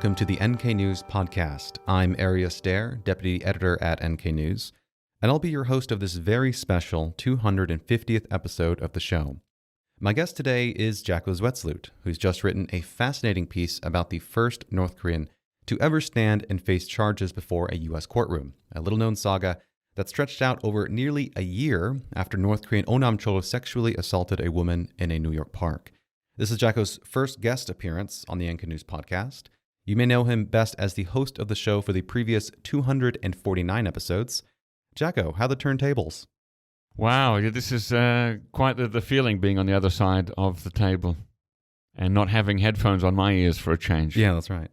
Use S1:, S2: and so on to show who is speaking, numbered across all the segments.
S1: welcome to the NK News podcast. I'm Arius, Derr, deputy editor at NK News, and I'll be your host of this very special 250th episode of the show. My guest today is Jacco Zwetsloot, who's just written a fascinating piece about the first North Korean to ever stand and face charges before a U.S. courtroom, a little-known saga that stretched out over nearly a year after North Korean O Nam Chol sexually assaulted a woman in a New York park. This is Jacco's first guest appearance on the NK News podcast. You may know him best as the host of the show for the previous 249 episodes. Jacco, how the turntables?
S2: Wow, this is quite the feeling being on the other side of the table and not having headphones on my ears for a change.
S1: Yeah, that's right.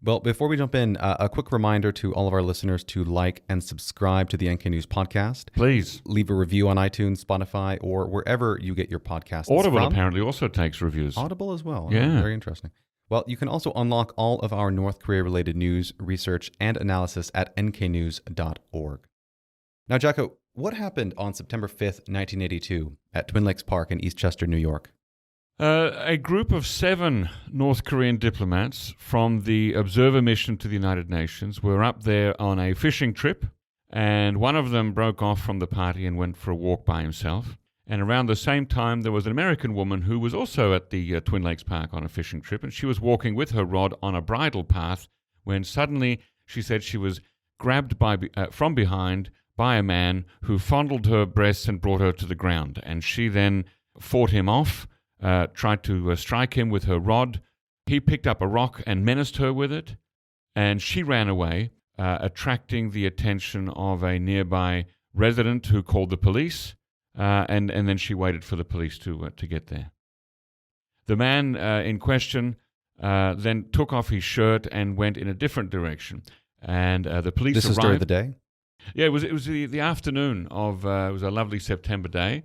S1: Well, before we jump in, a quick reminder to all of our listeners to like and subscribe to the NK News podcast.
S2: Please.
S1: Leave a review on iTunes, Spotify, or wherever you get your podcasts
S2: Audible
S1: from.
S2: apparently also takes reviews.
S1: Audible as well.
S2: Yeah.
S1: Very interesting. Well, you can also unlock all of our North Korea-related news, research, and analysis at nknews.org. Now, Jacco, what happened on September 5th, 1982 at Twin Lakes Park in Eastchester, New York?
S2: A group of 7 North Korean diplomats from the observer mission to the United Nations were up there on a fishing trip, and one of them broke off from the party and went for a walk by himself. And around the same time, there was an American woman who was also at the Twin Lakes Park on a fishing trip, and she was walking with her rod on a bridle path when suddenly she said she was grabbed from behind by a man who fondled her breasts and brought her to the ground. And she then fought him off, tried to strike him with her rod. He picked up a rock and menaced her with it, and she ran away, attracting the attention of a nearby resident who called the police, and then she waited for the police to get there. The man in question then took off his shirt and went in a different direction, and the police arrived.
S1: This is during the day?
S2: Yeah, it was the afternoon of, it was a lovely September day.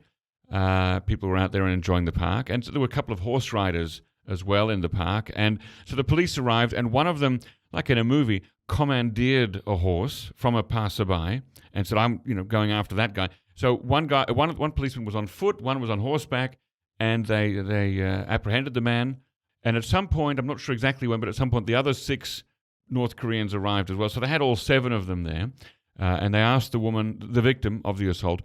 S2: People were out there and enjoying the park. And so there were a couple of horse riders as well in the park. And so the police arrived, and one of them, like in a movie, commandeered a horse from a passerby and said, I'm going after that guy. So one policeman was on foot, one was on horseback, and they apprehended the man. And at some point, I'm not sure exactly when, but at some point the other 6 North Koreans arrived as well. So they had all 7 of them there. And they asked the woman, the victim of the assault,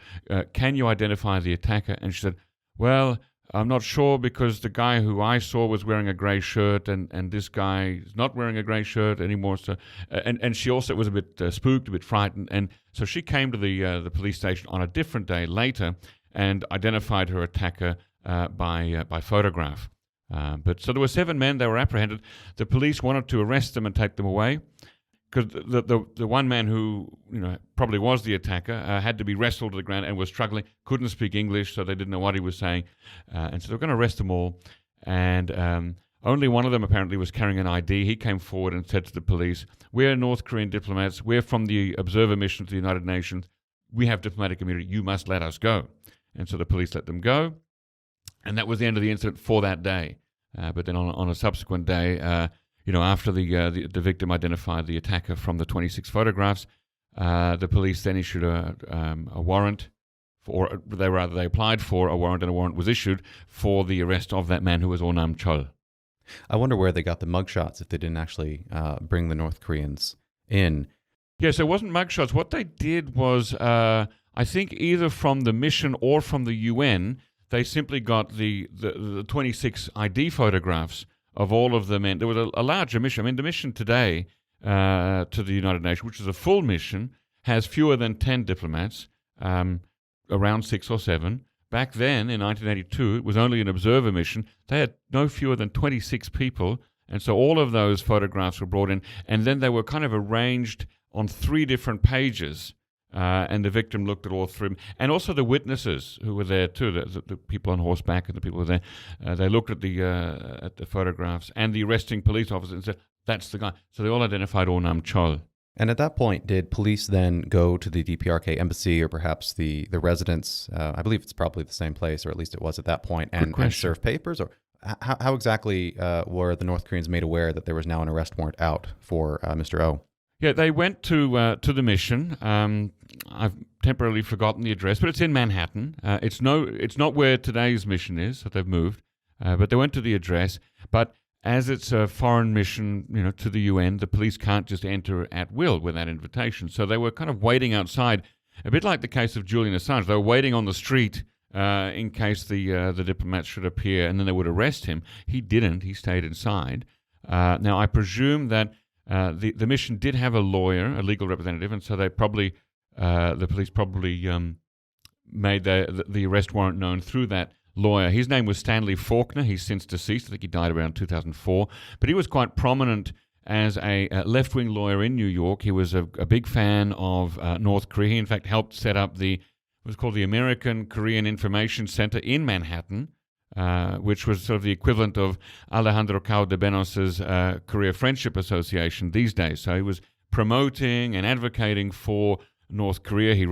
S2: can you identify the attacker? And she said, well, I'm not sure because the guy who I saw was wearing a grey shirt and this guy is not wearing a grey shirt anymore. So, and she also was a bit spooked, a bit frightened. And so she came to the police station on a different day later and identified her attacker by photograph. But so there were 7 men, they were apprehended. The police wanted to arrest them and take them away, because the one man who probably was the attacker had to be wrestled to the ground and was struggling, couldn't speak English, so they didn't know what he was saying. And so they were going to arrest them all. And only one of them apparently was carrying an ID. He came forward and said to the police, we're North Korean diplomats. We're from the observer mission to the United Nations. We have diplomatic immunity. You must let us go. And so the police let them go. And that was the end of the incident for that day. But then on a subsequent day, after the victim identified the attacker from the 26 photographs, the police then issued a warrant, they applied for a warrant, and a warrant was issued for the arrest of that man who was O Nam Chol.
S1: I wonder where they got the mugshots if they didn't actually bring the North Koreans in.
S2: Yes, it wasn't mugshots. What they did was, I think either from the mission or from the UN, they simply got the 26 ID photographs of all of the men. There was a larger mission. I mean, the mission today to the United Nations, which is a full mission, has fewer than 10 diplomats, around 6 or 7. Back then, in 1982, it was only an observer mission. They had no fewer than 26 people, and so all of those photographs were brought in, and then they were kind of arranged on 3 different pages, and the victim looked at all 3. And also the witnesses who were there too, the people on horseback and the people who were there, they looked at the photographs, and the arresting police officer and said, that's the guy. So they all identified O Nam Chol.
S1: And at that point, did police then go to the DPRK embassy or perhaps the residence? I believe it's probably the same place, or at least it was at that point, and serve papers? Or how exactly were the North Koreans made aware that there was now an arrest warrant out for Mr. O?
S2: Yeah, they went to the mission. I've temporarily forgotten the address, but it's in Manhattan. It's not where today's mission is, that they've moved. But they went to the address. But as it's a foreign mission, to the UN, the police can't just enter at will without invitation. So they were kind of waiting outside, a bit like the case of Julian Assange. They were waiting on the street in case the diplomats should appear, and then they would arrest him. He didn't. He stayed inside. Now, I presume that the mission did have a lawyer, a legal representative, and so they probably, the police probably made the arrest warrant known through that lawyer. His name was Stanley Faulkner. He's since deceased. I think he died around 2004. But he was quite prominent as a left-wing lawyer in New York. He was a big fan of North Korea. He, in fact, helped set up what was called the American Korean Information Center in Manhattan, which was sort of the equivalent of Alejandro Caudebenos's Korea Friendship Association these days. So he was promoting and advocating for North Korea. He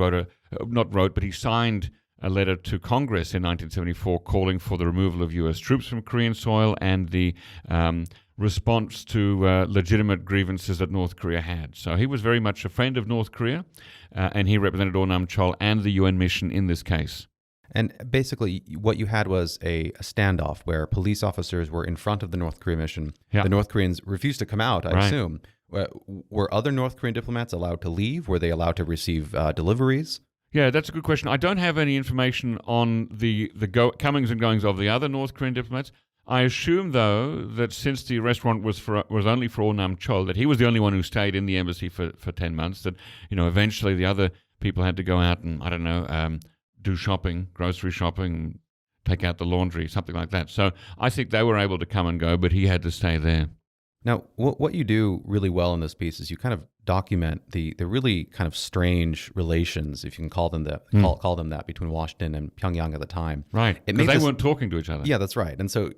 S2: he signed a letter to Congress in 1974 calling for the removal of U.S. troops from Korean soil and the response to legitimate grievances that North Korea had. So he was very much a friend of North Korea, and he represented O Nam Chol and the UN mission in this case.
S1: And basically, what you had was a standoff where police officers were in front of the North Korea mission.
S2: Yeah.
S1: The North Koreans refused to come out, I
S2: Right.
S1: assume. Were other North Korean diplomats allowed to leave? Were they allowed to receive deliveries?
S2: Yeah, that's a good question. I don't have any information on the comings and goings of the other North Korean diplomats. I assume, though, that since the arrest warrant was only for O Nam Chol, that he was the only one who stayed in the embassy for 10 months, that, eventually the other people had to go out and, do shopping, grocery shopping, take out the laundry, something like that. So I think they were able to come and go, but he had to stay there.
S1: Now, what you do really well in this piece is you kind of document the really kind of strange relations, if you can call them that, call them that, between Washington and Pyongyang at the time.
S2: Right, because they weren't talking to each other.
S1: Yeah, that's right. And so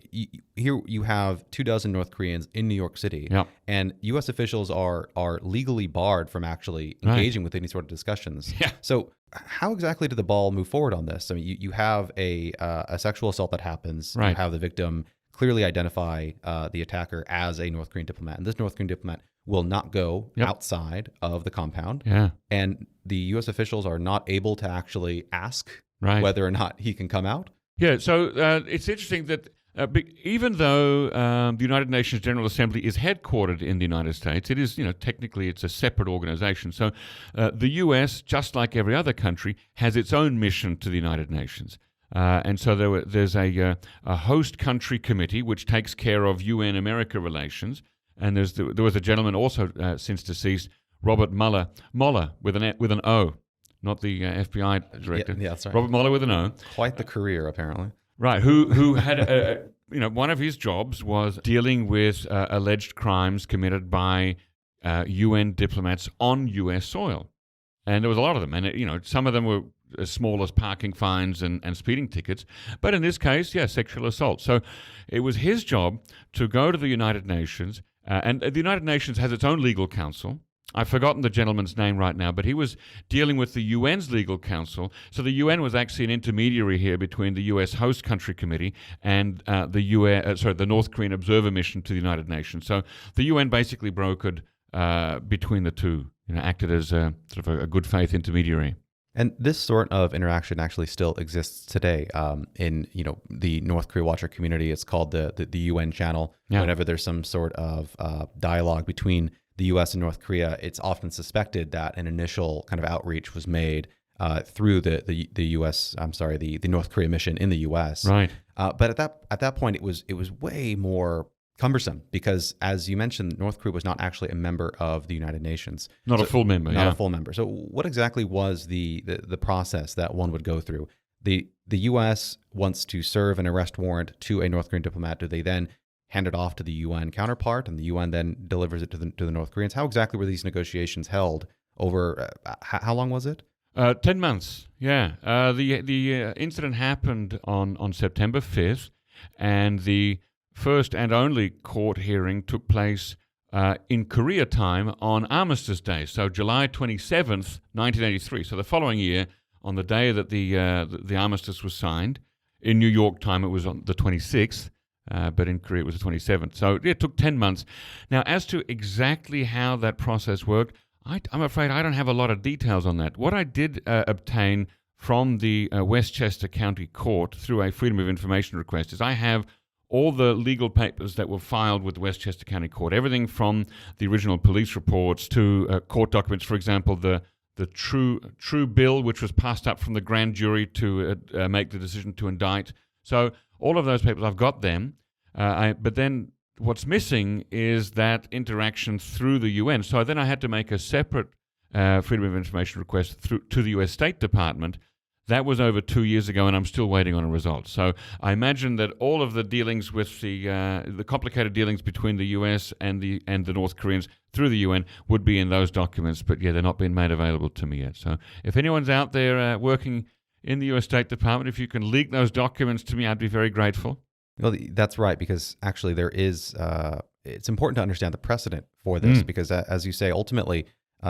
S1: here you have 24 North Koreans in New York City,
S2: Yep.
S1: and U.S. officials are legally barred from actually engaging with any sort of discussions.
S2: Yeah.
S1: So how exactly did the ball move forward on this? I mean, you have a sexual assault that happens.
S2: Right.
S1: You have the victim clearly identify the attacker as a North Korean diplomat, and this North Korean diplomat will not go
S2: Yep.
S1: outside of the compound.
S2: Yeah.
S1: And the U.S. officials are not able to actually ask
S2: Right.
S1: whether or not he can come out.
S2: Yeah, so it's interesting that even though the United Nations General Assembly is headquartered in the United States, it is, technically it's a separate organization. So the U.S., just like every other country, has its own mission to the United Nations. And so there's a host country committee which takes care of UN-America relations. And there was a gentleman also since deceased, Robert Mueller with an O, not the FBI director.
S1: Yeah, that's right.
S2: Robert Mueller with an O.
S1: Quite the career, apparently.
S2: Right, who had one of his jobs was dealing with alleged crimes committed by UN diplomats on U.S. soil, and there was a lot of them, and some of them were as small as parking fines and speeding tickets, but in this case, sexual assault. So it was his job to go to the United Nations, and the United Nations has its own legal counsel. I've forgotten the gentleman's name right now, but he was dealing with the UN's legal counsel. So the UN was actually an intermediary here between the US host country committee and the North Korean observer mission to the United Nations. So the UN basically brokered between the two, acted as sort of a good faith intermediary.
S1: And this sort of interaction actually still exists today in the North Korea watcher community. It's called the UN channel.
S2: Yeah.
S1: Whenever there's some sort of dialogue between the U.S. and North Korea, it's often suspected that an initial kind of outreach was made through the U.S. the North Korea mission in the U.S.
S2: Right.
S1: But at that point, it was way more cumbersome because, as you mentioned, North Korea was not actually a member of the United Nations.
S2: Not a full member.
S1: Not a full member. So what exactly was the process that one would go through? The U.S. wants to serve an arrest warrant to a North Korean diplomat. Do they then hand it off to the UN counterpart, and the UN then delivers it to the North Koreans? How exactly were these negotiations held over? How long was it?
S2: 10 months. Yeah. The incident happened on September 5th, and the first and only court hearing took place in Korea time on Armistice Day, so July 27th, 1983. So the following year, on the day that the armistice was signed, in New York time it was on the 26th. But in Korea it was the 27th. So it took 10 months. Now, as to exactly how that process worked, I'm afraid I don't have a lot of details on that. What I did obtain from the Westchester County Court through a Freedom of Information request is I have all the legal papers that were filed with the Westchester County Court, everything from the original police reports to court documents, for example, the true bill, which was passed up from the grand jury to make the decision to indict. So all of those papers, I've got them. But then what's missing is that interaction through the UN. So then I had to make a separate Freedom of Information request to the US State Department. That was over 2 years ago, and I'm still waiting on a result. So I imagine that all of the dealings with the complicated dealings between the US and the North Koreans through the UN would be in those documents, but yeah, they're not being made available to me yet. So if anyone's out there working in the US State Department, if you can leak those documents to me, I'd be very grateful.
S1: Well, that's right, because actually there is, it's important to understand the precedent for this, because as you say, ultimately,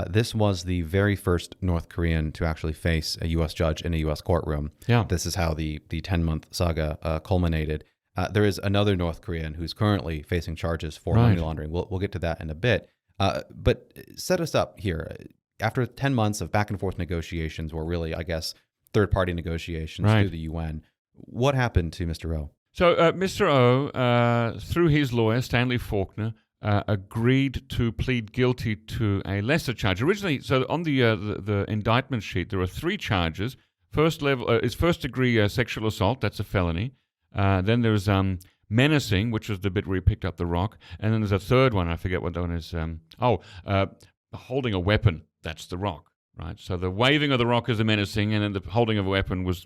S1: this was the very first North Korean to actually face a U.S. judge in a U.S. courtroom.
S2: Yeah.
S1: This is how the 10-month saga culminated. There is another North Korean who's currently facing charges for money laundering. We'll get to that in a bit. But set us up here. After 10 months of back and forth negotiations, or really, I guess, third-party negotiations through the UN, what happened to Mr. O?
S2: So Mr. O, through his lawyer, Stanley Faulkner, agreed to plead guilty to a lesser charge. Originally, so on the indictment sheet, there are 3 charges. First level is first-degree sexual assault. That's a felony. Then there's menacing, which was the bit where he picked up the rock. And then there's a third one. I forget what that one is. Holding a weapon. That's the rock, right? So the waving of the rock is the menacing, and then the holding of a weapon was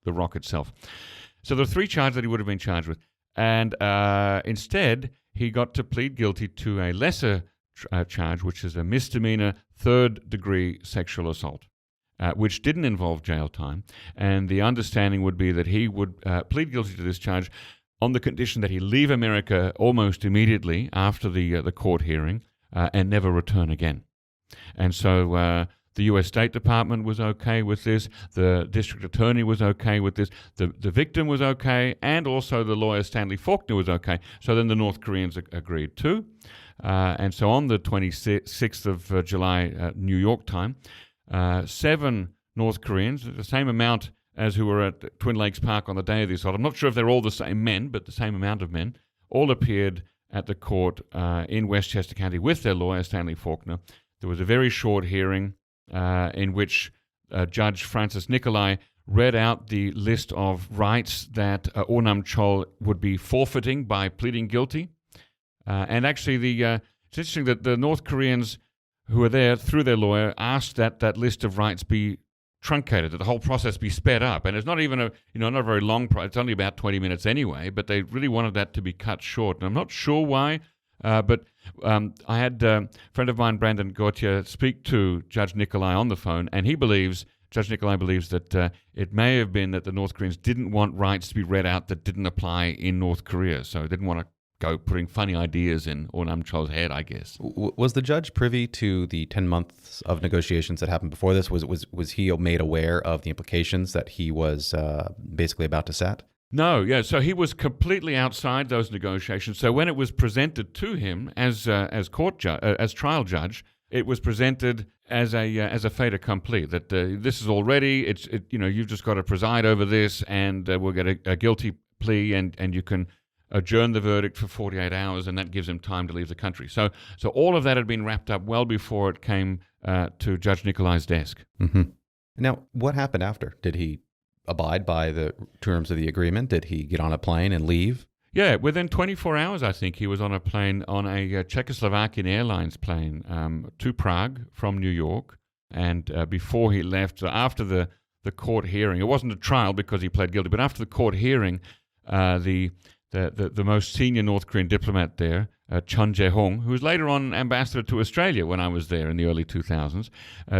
S2: the rock itself. So there are 3 charges that he would have been charged with. And instead, he got to plead guilty to a lesser charge, which is a misdemeanor third-degree sexual assault, which didn't involve jail time. And the understanding would be that he would plead guilty to this charge on the condition that he leave America almost immediately after the court hearing and never return again. And so the U.S. State Department was okay with this. The district attorney was okay with this. The victim was okay. And also the lawyer Stanley Faulkner was okay. So then the North Koreans agreed too. And so on the 26th of July, New York time, 7 North Koreans, the same amount as who were at Twin Lakes Park on the day of the assault. I'm not sure if they're all the same men, but the same amount of men, all appeared at the court in Westchester County with their lawyer, Stanley Faulkner. There was a very short hearing in which Judge Francis Nicolai read out the list of rights that O Nam Chol would be forfeiting by pleading guilty. And actually, it's interesting that the North Koreans who were there, through their lawyer, asked that that list of rights be truncated, that the whole process be sped up. And it's not even not a very long process. It's only about 20 minutes anyway, but they really wanted that to be cut short. And I'm not sure why, but I had a friend of mine, Brandon Gautier, speak to Judge Nicolai on the phone, and Judge Nicolai believes that it may have been that the North Koreans didn't want rights to be read out that didn't apply in North Korea, so they didn't want to go putting funny ideas in O Nam Chol's head, I guess.
S1: Was the judge privy to the 10 months of negotiations that happened before this? Was he made aware of the implications that he was basically about to set?
S2: No, yeah. So he was completely outside those negotiations. So when it was presented to him as trial judge, it was presented as a fait accompli. That this is already you've just got to preside over this, and we'll get a guilty plea, and you can adjourn the verdict for 48 hours, and that gives him time to leave the country. So all of that had been wrapped up well before it came to Judge Nicolai's desk.
S1: Mm-hmm. Now, what happened after? Did he abide by the terms of the agreement? Did he get on a plane and leave?
S2: Yeah, within 24 hours, I think, he was on a plane, on a Czechoslovakian Airlines plane to Prague from New York. And before he left, after the court hearing, it wasn't a trial because he pled guilty, but after the court hearing, the most senior North Korean diplomat there, Chun Jae-hong, who was later on ambassador to Australia when I was there in the early 2000s.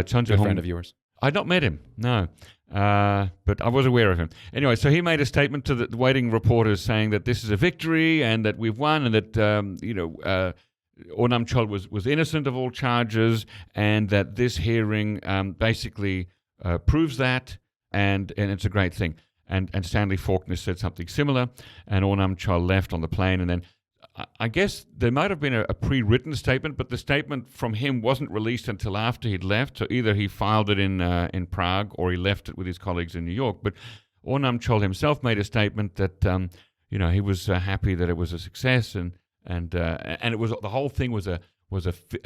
S2: Chun Jae-hong,
S1: a friend of yours?
S2: I'd not met him, no. But I was aware of him. Anyway, so he made a statement to the waiting reporters saying that this is a victory and that we've won, and that O Nam Chol was innocent of all charges, and that this hearing basically proves that, and it's a great thing. And Stanley Faulkner said something similar, and O Nam Chol left on the plane. And then I guess there might have been a pre-written statement, but the statement from him wasn't released until after he'd left. So either he filed it in Prague or he left it with his colleagues in New York. But O Nam Chol himself made a statement that he was happy that it was a success, and it was, the whole thing was a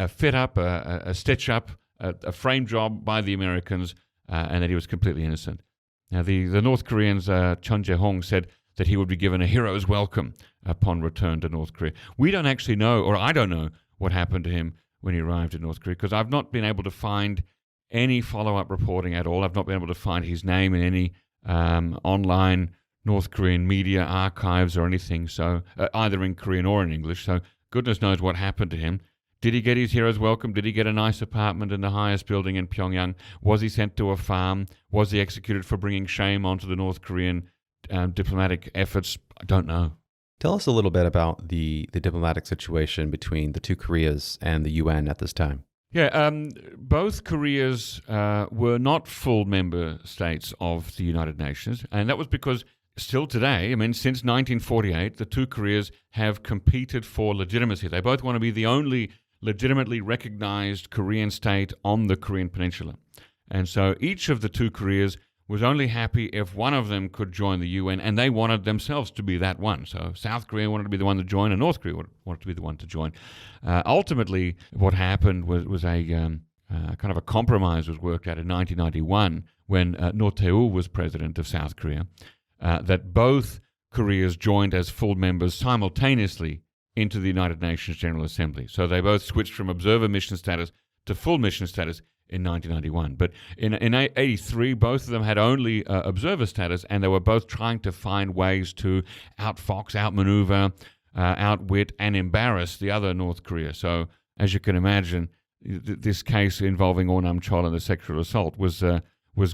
S2: fit up, a stitch up, a frame job by the Americans, and that he was completely innocent. Now, the North Koreans, Chun Jae-hong, said that he would be given a hero's welcome upon return to North Korea. We don't actually know, or I don't know, what happened to him when he arrived in North Korea, because I've not been able to find any follow-up reporting at all. I've not been able to find his name in any online North Korean media archives or anything, so either in Korean or in English. So goodness knows what happened to him. Did he get his hero's welcome? Did he get a nice apartment in the highest building in Pyongyang? Was he sent to a farm? Was he executed for bringing shame onto the North Korean diplomatic efforts? I don't know.
S1: Tell us a little bit about the diplomatic situation between the two Koreas and the UN at this time.
S2: Yeah, both Koreas were not full member states of the United Nations, and that was because still today, since 1948, the two Koreas have competed for legitimacy. They both want to be the only legitimately recognized Korean state on the Korean Peninsula. And so each of the two Koreas was only happy if one of them could join the UN, and they wanted themselves to be that one. So South Korea wanted to be the one to join, and North Korea wanted to be the one to join. Ultimately, what happened was a kind of a compromise was worked out in 1991 when Roh Tae-woo was president of South Korea, that both Koreas joined as full members simultaneously into the United Nations General Assembly. So they both switched from observer mission status to full mission status in 1991. But in 1983, both of them had only observer status, and they were both trying to find ways to outfox, outmaneuver, outwit, and embarrass the other North Korea. So, as you can imagine, this case involving O Nam Chol and the sexual assault was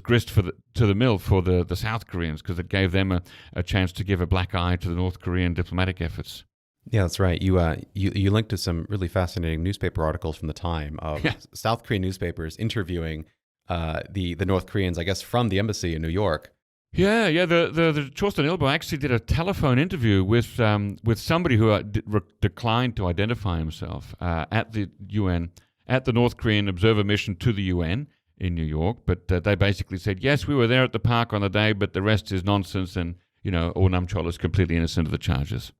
S2: grist to the mill for the South Koreans, because it gave them a chance to give a black eye to the North Korean diplomatic efforts.
S1: Yeah, that's right. You linked to some really fascinating newspaper articles from the time of South Korean newspapers interviewing the North Koreans, I guess, from the embassy in New York.
S2: Yeah. The Chosun Ilbo actually did a telephone interview with somebody who declined to identify himself at the UN, at the North Korean observer mission to the UN in New York. But they basically said, yes, we were there at the park on the day, but the rest is nonsense, and O Nam Chol is completely innocent of the charges.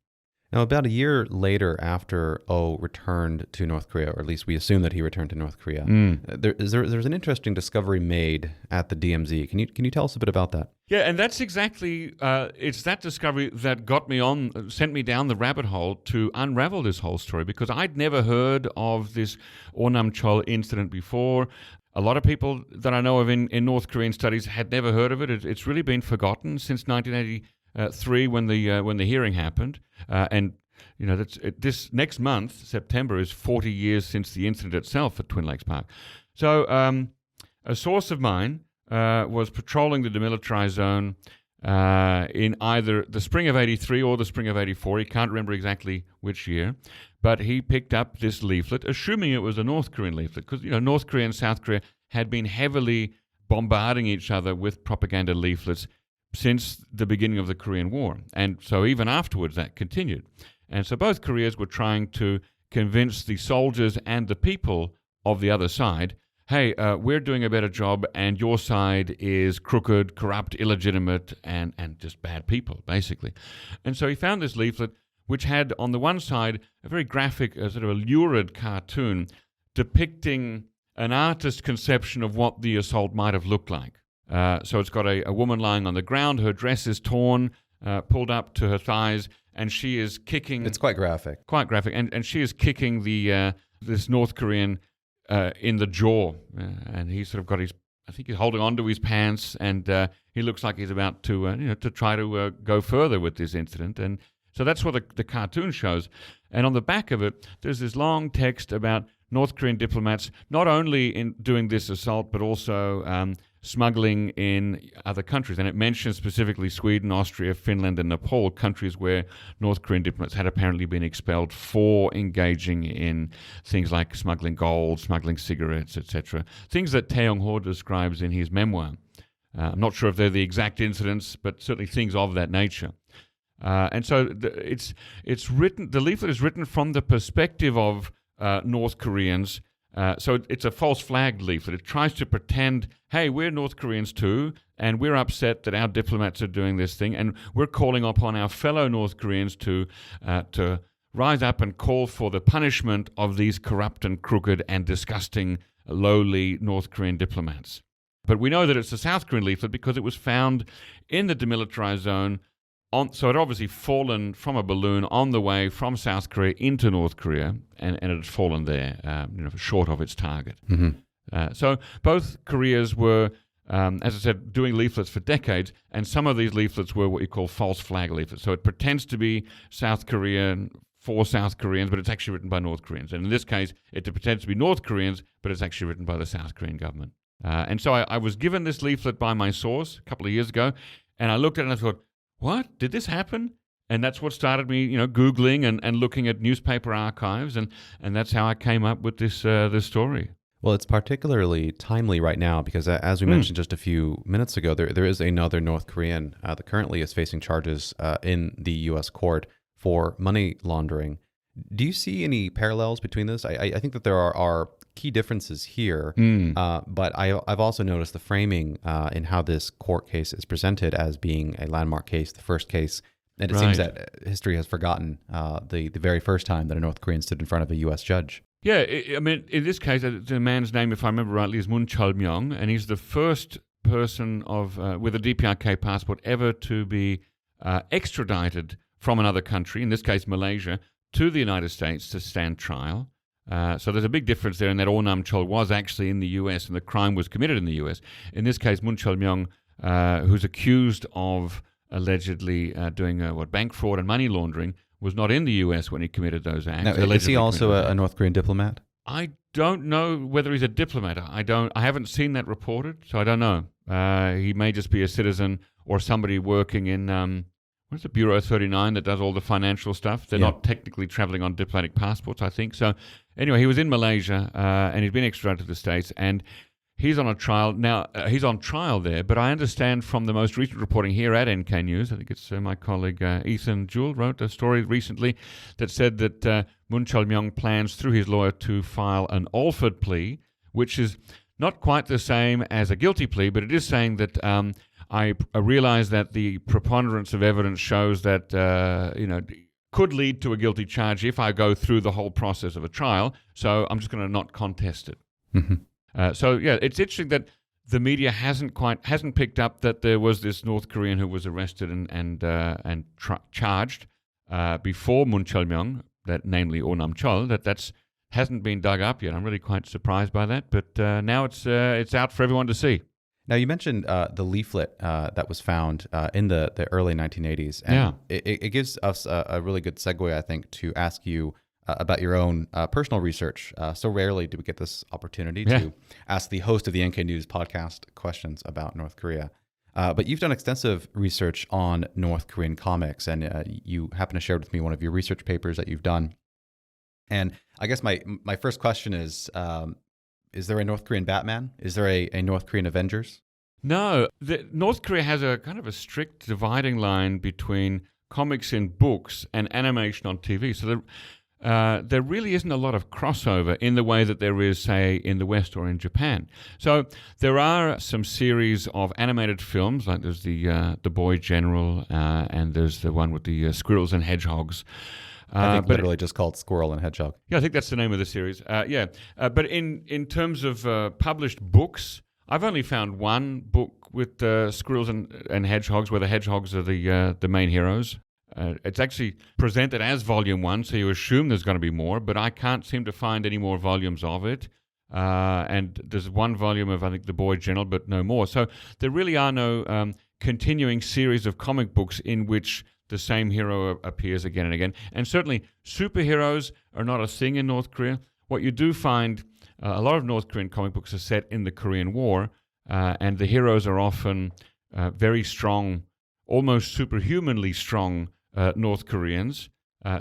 S1: Now, about a year later, after O returned to North Korea, or at least we assume that he returned to North Korea, there's an interesting discovery made at the DMZ. Can you tell us a bit about that?
S2: Yeah, and that's exactly it's that discovery that sent me down the rabbit hole to unravel this whole story, because I'd never heard of this O Nam Chol incident before. A lot of people that I know of in North Korean studies had never heard of it. It's really been forgotten since 1983 when the hearing happened, and this next month, September, is 40 years since the incident itself at Twin Lakes Park. So a source of mine was patrolling the demilitarized zone in either the spring of 83 or the spring of 84. He can't remember exactly which year, but he picked up this leaflet, assuming it was a North Korean leaflet, because North Korea and South Korea had been heavily bombarding each other with propaganda leaflets since the beginning of the Korean War. And so even afterwards, that continued. And so both Koreas were trying to convince the soldiers and the people of the other side, hey, we're doing a better job, and your side is crooked, corrupt, illegitimate, and just bad people, basically. And so he found this leaflet, which had on the one side a very graphic, sort of a lurid cartoon depicting an artist's conception of what the assault might have looked like. So it's got a woman lying on the ground, her dress is torn, pulled up to her thighs, and she is kicking...
S1: It's quite graphic.
S2: Quite graphic, and she is kicking this North Korean in the jaw, and he's sort of got I think he's holding onto his pants, and he looks like he's about to try to go further with this incident. And so that's what the cartoon shows. And on the back of it, there's this long text about North Korean diplomats not only in doing this assault, but also smuggling in other countries. And it mentions specifically Sweden, Austria, Finland, and Nepal, countries where North Korean diplomats had apparently been expelled for engaging in things like smuggling gold, smuggling cigarettes, etc. Things that Tae Yong-ho describes in his memoir. I'm not sure if they're the exact incidents, but certainly things of that nature. And so it's written. The leaflet is written from the perspective of North Koreans. So it's a false flag leaflet. It tries to pretend, hey, we're North Koreans too, and we're upset that our diplomats are doing this thing, and we're calling upon our fellow North Koreans to rise up and call for the punishment of these corrupt and crooked and disgusting, lowly North Korean diplomats. But we know that it's a South Korean leaflet because it was found in the demilitarized zone. So it obviously fallen from a balloon on the way from South Korea into North Korea, and it had fallen there, short of its target.
S1: Mm-hmm.
S2: So both Koreas were, as I said, doing leaflets for decades, and some of these leaflets were what you call false flag leaflets. So it pretends to be South Korean for South Koreans, but it's actually written by North Koreans. And in this case, it pretends to be North Koreans, but it's actually written by the South Korean government. And so I was given this leaflet by my source a couple of years ago, and I looked at it and I thought, what? Did this happen? And that's what started me, Googling and looking at newspaper archives, and that's how I came up with this story.
S1: Well, it's particularly timely right now because, as we mentioned just a few minutes ago, there is another North Korean that currently is facing charges in the U.S. court for money laundering. Do you see any parallels between this? I think that there are key differences here, but I've also noticed the framing in how this court case is presented as being a landmark case, the first case. And it seems that history has forgotten the very first time that a North Korean stood in front of a U.S. judge.
S2: Yeah, I mean, in this case, the man's name, if I remember rightly, is Moon Chol-myung, and he's the first person with a DPRK passport ever to be extradited from another country, in this case Malaysia, to the United States to stand trial. So there's a big difference there in that O Nam Chol was actually in the U.S. and the crime was committed in the U.S. In this case, Moon Chol-myung, who's accused of allegedly doing bank fraud and money laundering, was not in the U.S. when he committed those acts.
S1: Now, is he also a North Korean diplomat?
S2: I don't know whether he's a diplomat. I haven't seen that reported, so I don't know. He may just be a citizen or somebody working in what's the Bureau 39 that does all the financial stuff. They're not technically traveling on diplomatic passports, I think. So anyway, he was in Malaysia and he'd been extradited to the States, and he's on a trial now. He's on trial there, but I understand from the most recent reporting here at NK News, I think it's my colleague Ethan Jewell wrote a story recently that said that Moon Chol-myung plans through his lawyer to file an Alford plea, which is not quite the same as a guilty plea, but it is saying that I realize that the preponderance of evidence shows that could lead to a guilty charge if I go through the whole process of a trial. So I'm just going to not contest it.
S1: Mm-hmm.
S2: So it's interesting that the media hasn't picked up that there was this North Korean who was arrested and charged before Moon Chol-myung, that namely O Nam Chol. That's hasn't been dug up yet. I'm really quite surprised by that, but now it's out for everyone to see.
S1: Now, you mentioned the leaflet that was found in the early 1980s. And it gives us a really good segue, I think, to ask you about your own personal research. So rarely do we get this opportunity to ask the host of the NK News podcast questions about North Korea. But you've done extensive research on North Korean comics, and you happen to share with me one of your research papers that you've done. And I guess my first question is there a North Korean Batman? Is there a North Korean Avengers?
S2: No. North Korea has a kind of a strict dividing line between comics in books and animation on TV. So there really isn't a lot of crossover in the way that there is, say, in the West or in Japan. So there are some series of animated films, like there's the Boy General, and there's the one with the squirrels and hedgehogs.
S1: I think literally just called Squirrel and Hedgehog.
S2: Yeah, I think that's the name of the series. But in terms of published books, I've only found one book with squirrels and hedgehogs, where the hedgehogs are the main heroes. It's actually presented as volume 1, so you assume there's going to be more, but I can't seem to find any more volumes of it. And there's one volume of, I think, The Boy General, but no more. So there really are no continuing series of comic books in which the same hero appears again and again. And certainly superheroes are not a thing in North Korea. What you do find, a lot of North Korean comic books are set in the Korean War, and the heroes are often very strong, almost superhumanly strong North Koreans.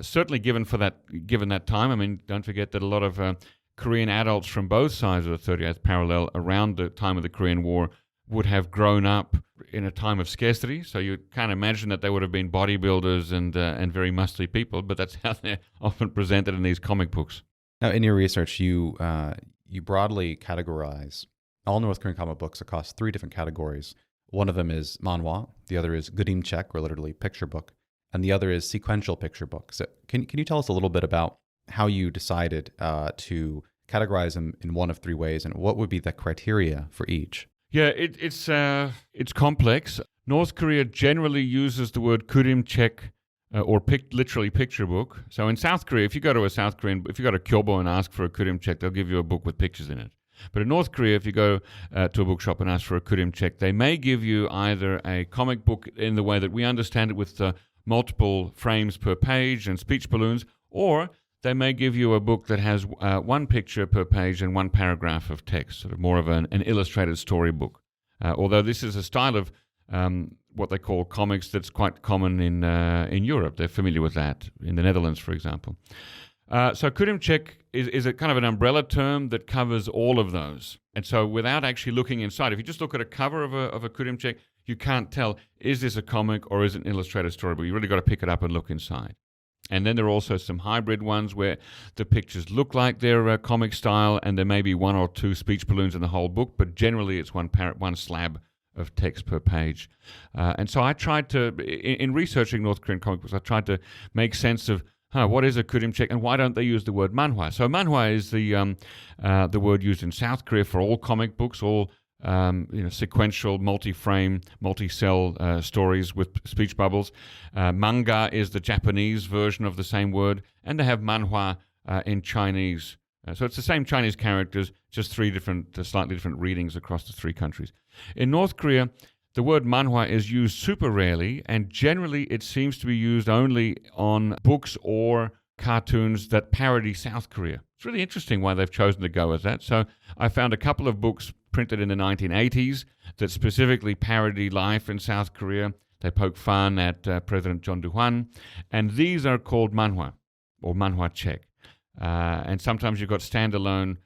S2: Certainly given that time. I mean, don't forget that a lot of Korean adults from both sides of the 30th parallel around the time of the Korean War would have grown up in a time of scarcity. So you can't imagine that they would have been bodybuilders and very muscly people, but that's how they're often presented in these comic books.
S1: Now, in your research, you broadly categorize all North Korean comic books across 3 different categories. One of them is manhwa, the other is gudimchek, or literally picture book, and the other is sequential picture book. So can you tell us a little bit about how you decided to categorize them in one of three ways, and what would be the criteria for each?
S2: Yeah, it's complex. North Korea generally uses the word gudimchek, or literally picture book. So in South Korea, if you go to a kyobo and ask for a gudimchek, they'll give you a book with pictures in it. But in North Korea, if you go to a bookshop and ask for a gudimchek, they may give you either a comic book in the way that we understand it, with multiple frames per page and speech balloons, or they may give you a book that has one picture per page and one paragraph of text, sort of more of an illustrated storybook. Although this is a style of what they call comics that's quite common in Europe. They're familiar with that, in the Netherlands, for example. So gudimchek is a kind of an umbrella term that covers all of those. And so without actually looking inside, if you just look at a cover of a gudimchek, you can't tell, is this a comic or is it an illustrated storybook? You really got to pick it up and look inside. And then there are also some hybrid ones where the pictures look like they're comic style, and there may be one or two speech balloons in the whole book, but generally it's one slab of text per page. And so I tried to, in researching North Korean comic books, I tried to make sense of what is a gudimchek and why don't they use the word manhwa? So manhwa is the word used in South Korea for all comic books, all sequential, multi-frame, multi-cell stories with speech bubbles. Manga is the Japanese version of the same word, and they have manhwa in Chinese. So it's the same Chinese characters, just three slightly different readings across the three countries. In North Korea, the word manhwa is used super rarely, and generally it seems to be used only on books or cartoons that parody South Korea. It's really interesting why they've chosen to go with that. So I found a couple of books printed in the 1980s that specifically parody life in South Korea. They poke fun at President John Doo-hwan, and these are called manhwa, or manhwa-chek. And sometimes you've got standalone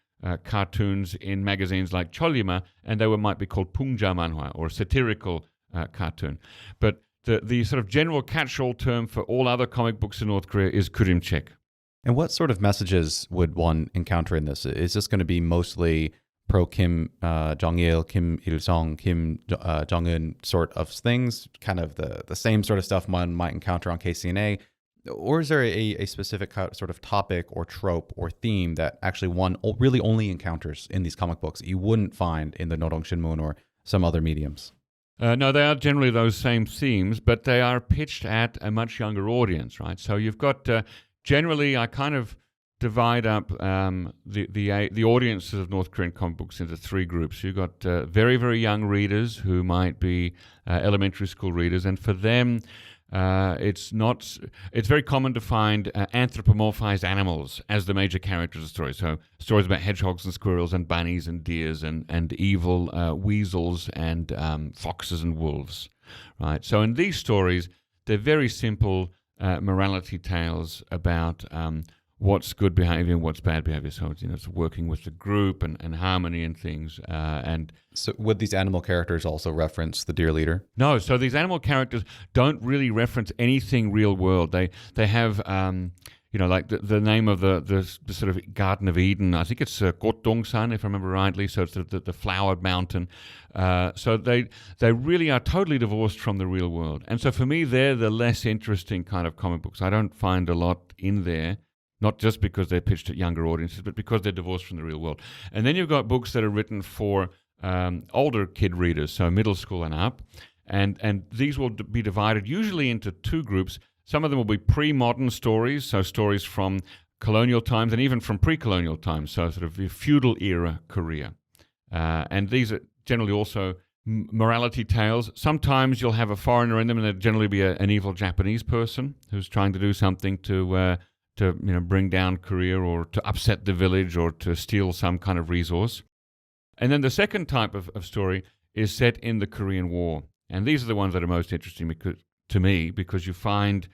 S2: cartoons in magazines like Chollima, and they might be called pungja manhwa, or satirical cartoon. But the sort of general catch-all term for all other comic books in North Korea is gudimchek.
S1: And what sort of messages would one encounter in this? Is this going to be mostly pro-Kim Jong-il, Kim Il-sung, Kim Jong-un sort of things, kind of the same sort of stuff one might encounter on KCNA? Or is there a specific sort of topic or trope or theme that actually one really only encounters in these comic books that you wouldn't find in the Norong Shinmun or some other mediums?
S2: No, they are generally those same themes, but they are pitched at a much younger audience, right? So you've got, generally, I kind of divide up the audiences of North Korean comic books into three groups. You've got very, very young readers who might be elementary school readers, and for them, it's very common to find anthropomorphized animals as the major characters of stories. So stories about hedgehogs and squirrels and bunnies and deers and evil weasels and foxes and wolves, right? So in these stories, they're very simple morality tales about what's good behavior and what's bad behavior. So it's working with the group and harmony and things. And
S1: so would these animal characters also reference the deer leader?
S2: No. So these animal characters don't really reference anything real world. They have like the name of the sort of Garden of Eden. I think it's Gotdongsan, if I remember rightly. So it's the flowered mountain. So they really are totally divorced from the real world. And so for me, they're the less interesting kind of comic books. I don't find a lot in there. Not just because they're pitched at younger audiences, but because they're divorced from the real world. And then you've got books that are written for older kid readers, so middle school and up. And these will be divided usually into two groups. Some of them will be pre-modern stories, so stories from colonial times and even from pre-colonial times, so sort of the feudal era Korea. And these are generally also morality tales. Sometimes you'll have a foreigner in them, and there'll generally be an evil Japanese person who's trying to do something to bring down Korea, or to upset the village, or to steal some kind of resource. And then the second type of story is set in the Korean War. And these are the ones that are most interesting to me, because you find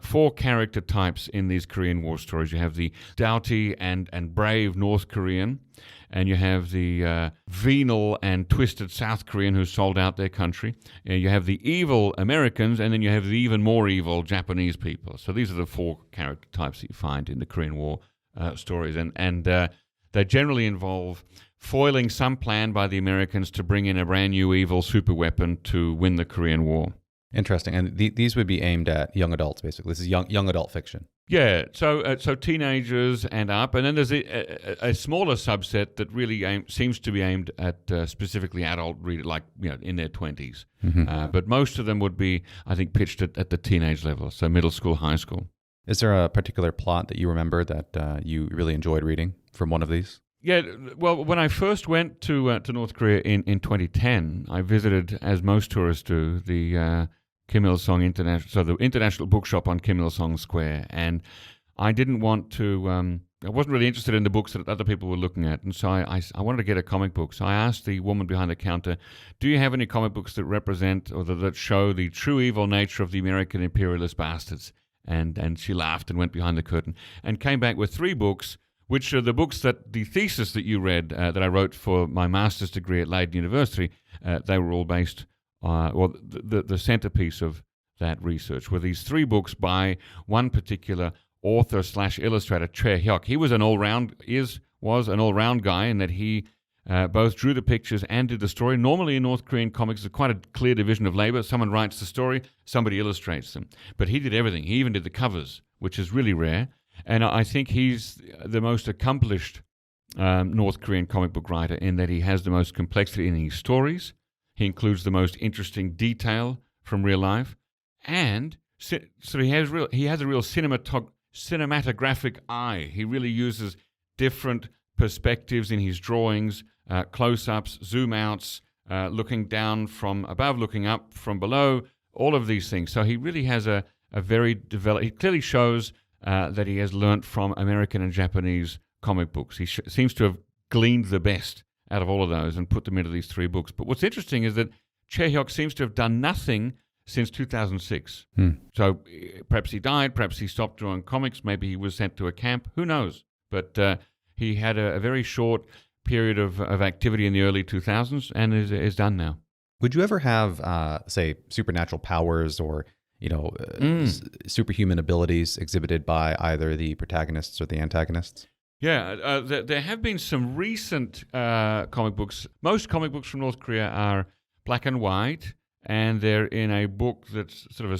S2: four character types in these Korean War stories. You have the doughty and brave North Korean, and you have the venal and twisted South Korean who sold out their country. You have the evil Americans, and then you have the even more evil Japanese people. So these are the four character types that you find in the Korean War stories. And they generally involve foiling some plan by the Americans to bring in a brand new evil superweapon to win the Korean War.
S1: Interesting. And these would be aimed at young adults, basically. This is young adult fiction.
S2: Yeah, so teenagers and up, and then there's a smaller subset that really seems to be aimed at specifically adult readers, like in their 20s.
S1: Mm-hmm.
S2: But most of them would be, I think, pitched at the teenage level, so middle school, high school.
S1: Is there a particular plot that you remember that you really enjoyed reading from one of these?
S2: Yeah, well, when I first went to North Korea in 2010, I visited, as most tourists do, the Kim Il-sung the International Bookshop on Kim Il-sung Square, and I didn't want to. I wasn't really interested in the books that other people were looking at, and so I wanted to get a comic book. So I asked the woman behind the counter, "Do you have any comic books that represent or that show the true evil nature of the American imperialist bastards?" And she laughed and went behind the curtain and came back with 3 books, which are the books that the thesis that you read that I wrote for my master's degree at Leiden University. They were all based. The centerpiece of that research were these 3 books by one particular author / illustrator, Choi Hyuk. He was an all-round guy in that he both drew the pictures and did the story. Normally in North Korean comics, there's quite a clear division of labor. Someone writes the story, somebody illustrates them. But he did everything. He even did the covers, which is really rare. And I think he's the most accomplished North Korean comic book writer in that he has the most complexity in his stories. He includes the most interesting detail from real life, and so he has a real cinematographic eye. He really uses different perspectives in his drawings, close-ups, zoom-outs, looking down from above, looking up from below, all of these things. So he really has a very developed. He clearly shows that he has learnt from American and Japanese comic books. He seems to have gleaned the best out of all of those and put them into these 3 books. But what's interesting is that Choi Hyuk seems to have done nothing since 2006. So perhaps he died, perhaps he stopped drawing comics, maybe he was sent to a camp, who knows? But he had a very short period of activity in the early 2000s and is done now.
S1: Would you ever have, say, supernatural powers or superhuman abilities exhibited by either the protagonists or the antagonists?
S2: Yeah, there have been some recent comic books. Most comic books from North Korea are black and white, and they're in a book that's sort of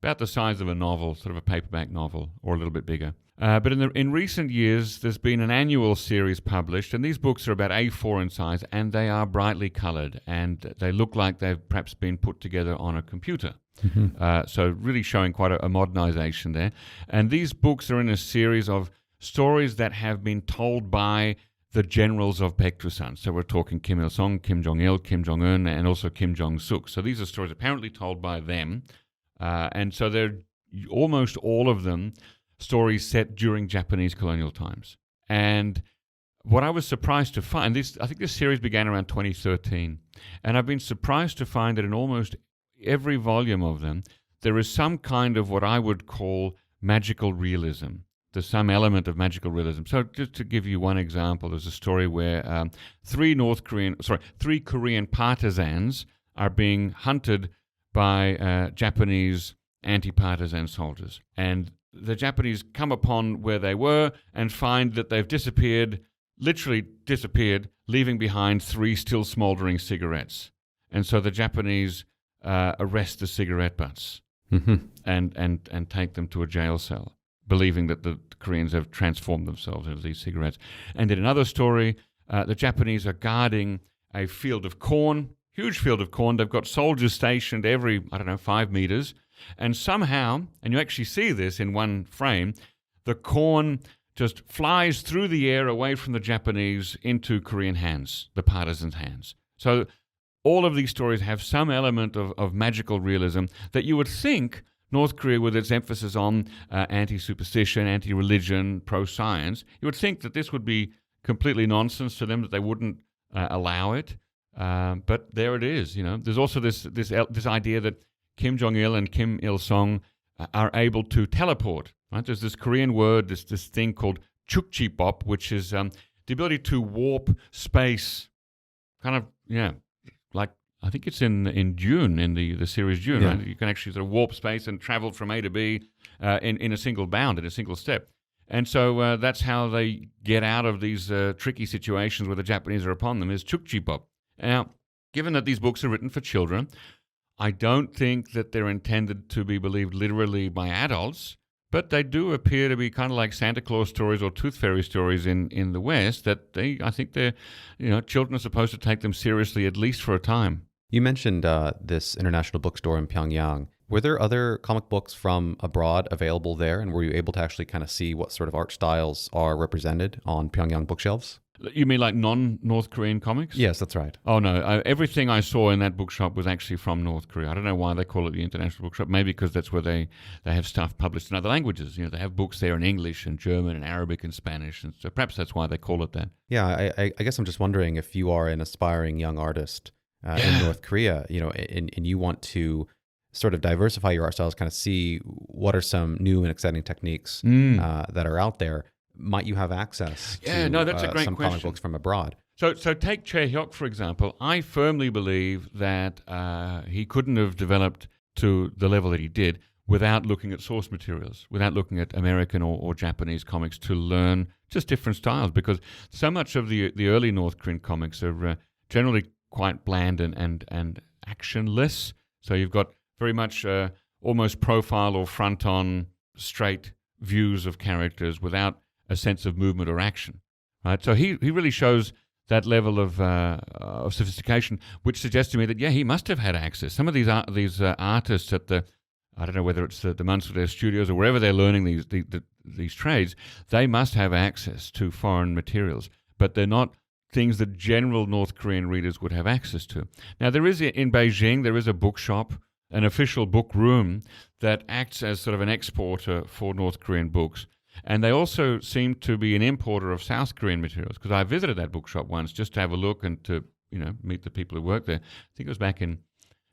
S2: about the size of a novel, sort of a paperback novel, or a little bit bigger. But in recent years, there's been an annual series published, and these books are about A4 in size, and they are brightly colored, and they look like they've perhaps been put together on a computer. Mm-hmm. So really showing quite a modernization there. And these books are in a series of stories that have been told by the generals of Baek Joseon. So we're talking Kim Il-sung, Kim Jong-il, Kim Jong-un, and also Kim Jong-suk. So these are stories apparently told by them. And so they're almost all of them stories set during Japanese colonial times. And what I was surprised to find, I think this series began around 2013, and I've been surprised to find that in almost every volume of them, there is some kind of what I would call magical realism. There's some element of magical realism. So just to give you one example, there's a story where 3 Korean partisans are being hunted by Japanese anti-partisan soldiers. And the Japanese come upon where they were and find that they've literally disappeared, leaving behind 3 still smoldering cigarettes. And so the Japanese arrest the cigarette butts and take them to a jail cell, believing that the Koreans have transformed themselves into these cigarettes. And in another story, the Japanese are guarding a field of corn, huge field of corn. They've got soldiers stationed every, 5 meters. And somehow, and you actually see this in one frame, the corn just flies through the air away from the Japanese into Korean hands, the partisans' hands. So all of these stories have some element of magical realism that you would think North Korea, with its emphasis on anti-superstition, anti-religion, pro-science, you would think that this would be completely nonsense to them, that they wouldn't allow it. But there it is. There's also this idea that Kim Jong-il and Kim Il-sung are able to teleport. Right? There's this Korean word, this thing called chukchibop, which is the ability to warp space. Kind of, like I think it's in Dune, in the series Dune. Yeah. Right? You can actually sort of warp space and travel from A to B in a single bound, in a single step. And so that's how they get out of these tricky situations where the Japanese are upon them, is chukchi-bop. Now, given that these books are written for children, I don't think that they're intended to be believed literally by adults, but they do appear to be kind of like Santa Claus stories or Tooth Fairy stories in the West, that I think children are supposed to take them seriously at least for a time.
S1: You mentioned this international bookstore in Pyongyang. Were there other comic books from abroad available there, and were you able to actually kind of see what sort of art styles are represented on Pyongyang bookshelves?
S2: You mean like non-North Korean comics?
S1: Yes, that's right.
S2: Oh, no. Everything I saw in that bookshop was actually from North Korea. I don't know why they call it the International Bookshop. Maybe because that's where they have stuff published in other languages. They have books there in English and German and Arabic and Spanish. And so perhaps that's why they call it that.
S1: Yeah, I guess I'm just wondering if you are an aspiring young artist in North Korea, and you want to sort of diversify your art styles, kind of see what are some new and exciting techniques that are out there. Might you have access to
S2: that's a great
S1: some
S2: question.
S1: comic books from abroad?
S2: So take Chae Hyuk, for example. I firmly believe that he couldn't have developed to the level that he did without looking at source materials, without looking at American or Japanese comics to learn just different styles, because so much of the early North Korean comics are generally quite bland and actionless. So you've got very much almost profile or front-on straight views of characters without a sense of movement or action, right? So he really shows that level of sophistication, which suggests to me that, he must have had access. Some of these artists at I don't know whether it's the Mansudae studios or wherever they're learning these trades, they must have access to foreign materials, but they're not things that general North Korean readers would have access to. Now, there is in Beijing, there is a bookshop, an official book room that acts as sort of an exporter for North Korean books. And they also seem to be an importer of South Korean materials, because I visited that bookshop once just to have a look and to meet the people who work there. I think it was back in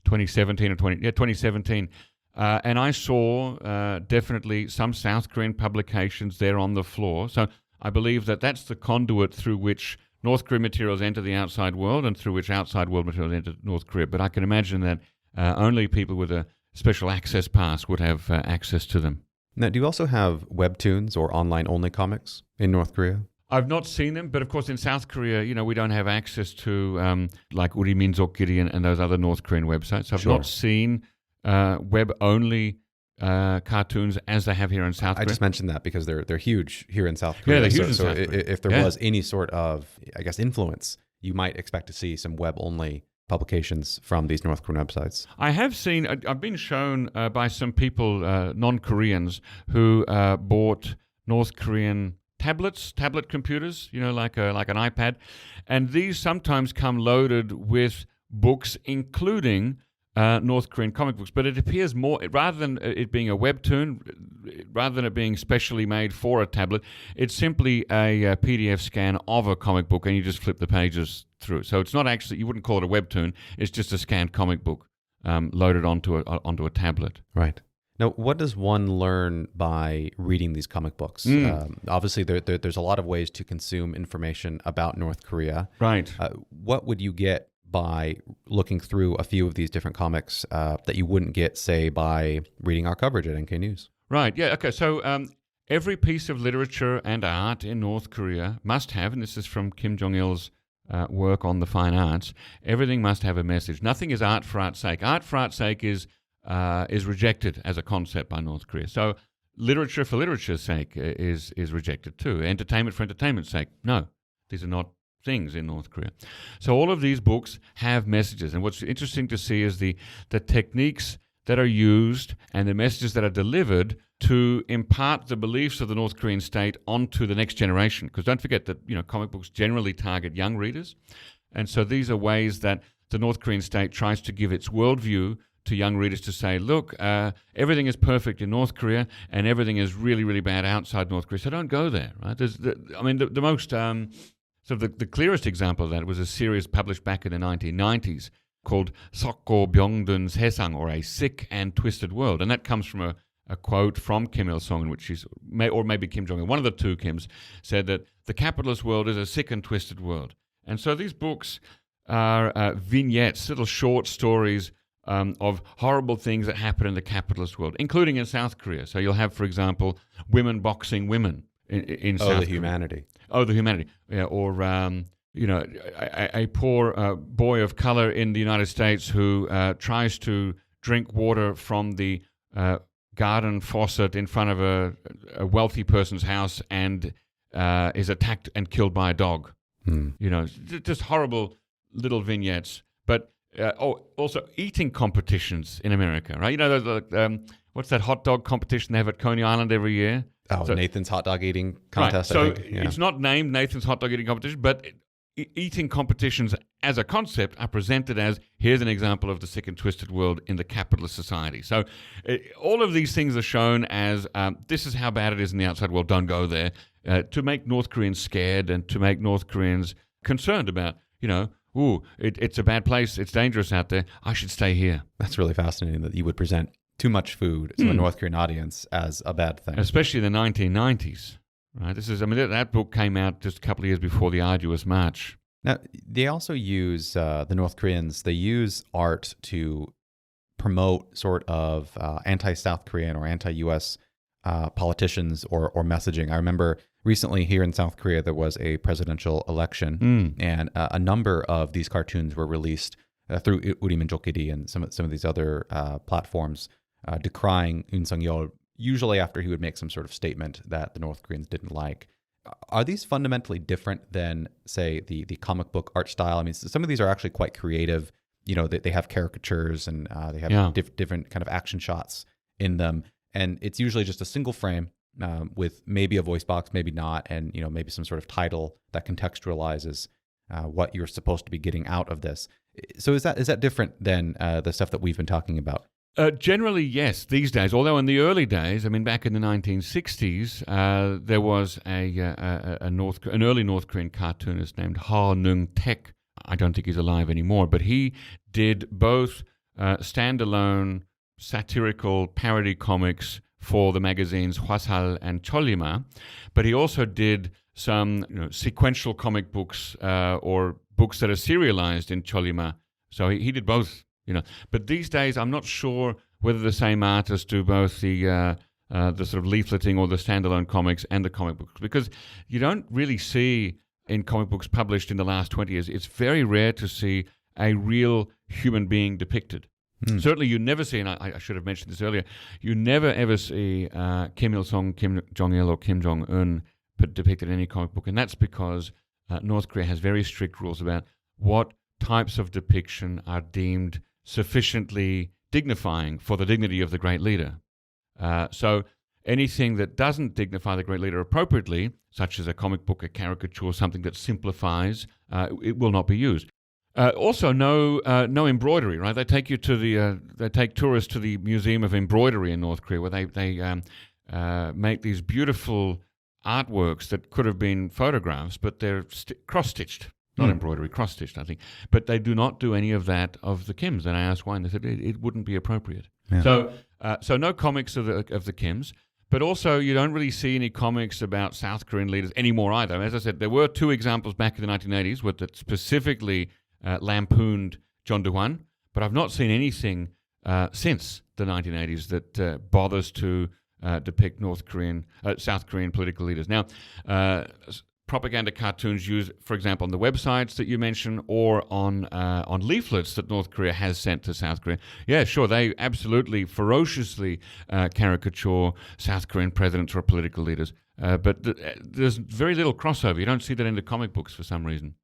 S2: 2017 or 2017. And I saw definitely some South Korean publications there on the floor. So I believe that that's the conduit through which North Korean materials enter the outside world and through which outside world materials enter North Korea. But I can imagine that only people with a special access pass would have access to them.
S1: Now, do you also have webtoons or online-only comics in North Korea?
S2: I've not seen them, but of course in South Korea, we don't have access to like Uri Minseokgiri and those other North Korean websites. So I've not seen web-only cartoons as they have here in South Korea.
S1: I just mentioned that because they're huge here in South Korea.
S2: Yeah, they're huge in South Korea.
S1: If there was any sort of, influence, you might expect to see some web-only publications from these North Korean websites.
S2: I have seen, I've been shown by some people, non-Koreans, who bought North Korean tablet computers, like an iPad. And these sometimes come loaded with books, including North Korean comic books. But it appears more, rather than it being a webtoon, rather than it being specially made for a tablet, it's simply a PDF scan of a comic book, and you just flip the pages through. So it's not actually, you wouldn't call it a webtoon, it's just a scanned comic book loaded onto a tablet.
S1: Right. Now, what does one learn by reading these comic books? Obviously, there's a lot of ways to consume information about North Korea.
S2: Right.
S1: What would you get by looking through a few of these different comics that you wouldn't get, say, by reading our coverage at NK News?
S2: Right, yeah, okay. So every piece of literature and art in North Korea must have, and this is from Kim Jong-il's work on the fine arts, everything must have a message. Nothing is art for art's sake. Art for art's sake is rejected as a concept by North Korea. So literature for literature's sake is rejected too. Entertainment for entertainment's sake, no. These are not things in North Korea. So all of these books have messages. And what's interesting to see is the techniques that are used and the messages that are delivered to impart the beliefs of the North Korean state onto the next generation. Because don't forget that comic books generally target young readers. And so these are ways that the North Korean state tries to give its worldview to young readers to say, look, everything is perfect in North Korea and everything is really, really bad outside North Korea. So don't go there. Right? The most... So the clearest example of that was a series published back in the 1990s called Sokko Byongdun Sesang, or A Sick and Twisted World. And that comes from a quote from Kim Il-sung in which or maybe Kim Jong-un, one of the two Kims, said that the capitalist world is a sick and twisted world. And so these books are vignettes, little short stories of horrible things that happen in the capitalist world, including in South Korea. So you'll have, for example, women boxing women in South Korea.
S1: The humanity.
S2: Oh, the humanity. Yeah, or a poor boy of color in the United States who tries to drink water from the garden faucet in front of a wealthy person's house and is attacked and killed by a dog. Just horrible little vignettes. But also eating competitions in America, right? What's that hot dog competition they have at Coney Island every year?
S1: Oh, so, Nathan's hot dog eating contest.
S2: Right. So
S1: I think. Yeah.
S2: It's not named Nathan's hot dog eating competition, but eating competitions as a concept are presented as, here's an example of the sick and twisted world in the capitalist society. So all of these things are shown as this is how bad it is in the outside world, don't go there, to make North Koreans scared and to make North Koreans concerned about, it's a bad place, it's dangerous out there, I should stay here.
S1: That's really fascinating that you would present too much food to a North Korean audience as a bad thing.
S2: Especially in the 1990s. Right. That book came out just a couple of years before the Arduous March.
S1: Now, they also use, the North Koreans, they use art to promote sort of anti-South Korean or anti-U.S. Politicians or messaging. I remember recently here in South Korea, there was a presidential election, and a number of these cartoons were released through Uri Minjokiri and some of these other platforms, decrying Yoon Suk-yeol, usually after he would make some sort of statement that the North Koreans didn't like. Are these fundamentally different than, say, the comic book art style? I mean, some of these are actually quite creative. They have caricatures and they have different kind of action shots in them. And it's usually just a single frame with maybe a voice box, maybe not, and maybe some sort of title that contextualizes what you're supposed to be getting out of this. So is that different than the stuff that we've been talking about?
S2: Generally, yes, these days. Although in the early days, back in the 1960s, there was an early North Korean cartoonist named Ha Neung-taek. I don't think he's alive anymore, but he did both standalone satirical parody comics for the magazines Hwasal and Chollima, but he also did some sequential comic books or books that are serialized in Chollima. So he did both. But these days, I'm not sure whether the same artists do both the sort of leafleting or the standalone comics and the comic books, because you don't really see in comic books published in the last 20 years, it's very rare to see a real human being depicted. Certainly you never see, and I should have mentioned this earlier, you never ever see Kim Il-sung, Kim Jong-il, or Kim Jong-un depicted in any comic book, and that's because North Korea has very strict rules about what types of depiction are deemed sufficiently dignifying for the dignity of the great leader. So anything that doesn't dignify the great leader appropriately, such as a comic book, a caricature, something that simplifies, it will not be used. Also, no embroidery. Right? They take tourists to the Museum of Embroidery in North Korea, where they make these beautiful artworks that could have been photographs, but they're cross-stitched. Not embroidery, cross-stitched, I think. But they do not do any of that of the Kims. And I asked why, and they said it wouldn't be appropriate. Yeah. So no comics of the Kims. But also, you don't really see any comics about South Korean leaders anymore either. As I said, there were two examples back in the 1980s that specifically lampooned John Do-hwan, but I've not seen anything since the 1980s that bothers to depict South Korean political leaders. Now, propaganda cartoons used, for example, on the websites that you mentioned, or on leaflets that North Korea has sent to South Korea. Yeah, sure, they absolutely ferociously caricature South Korean presidents or political leaders. But there's very little crossover. You don't see that in the comic books for some reason.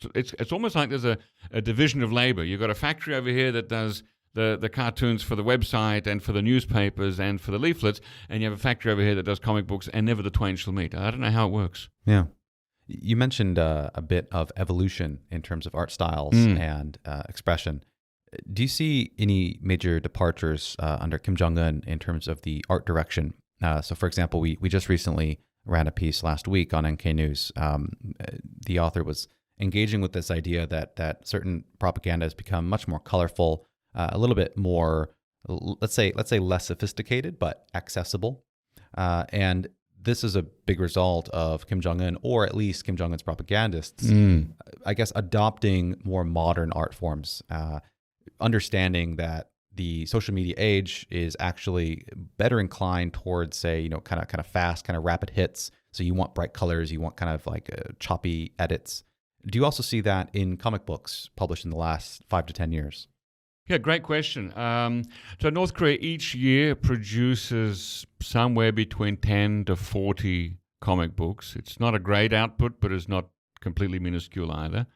S2: So it's almost like there's a division of labor. You've got a factory over here that does the cartoons for the website and for the newspapers and for the leaflets, and you have a factory over here that does comic books, and never the twain shall meet. I don't know how it works.
S1: Yeah. You mentioned a bit of evolution in terms of art styles and expression. Do you see any major departures under Kim Jong-un in terms of the art direction? So, for example, we just recently ran a piece last week on NK News. The author was engaging with this idea that certain propaganda has become much more colorful, a little bit more, let's say less sophisticated, but accessible. And this is a big result of Kim Jong-un, or at least Kim Jong-un's propagandists, I guess, adopting more modern art forms, understanding that the social media age is actually better inclined towards, say, kind of fast, kind of rapid hits, So you want bright colors, you want kind of like choppy edits. Do you also see that in comic books published in the last 5 to 10 years?
S2: Yeah, great question. So North Korea each year produces somewhere between 10 to 40 comic books. It's not a great output, but it's not completely minuscule either.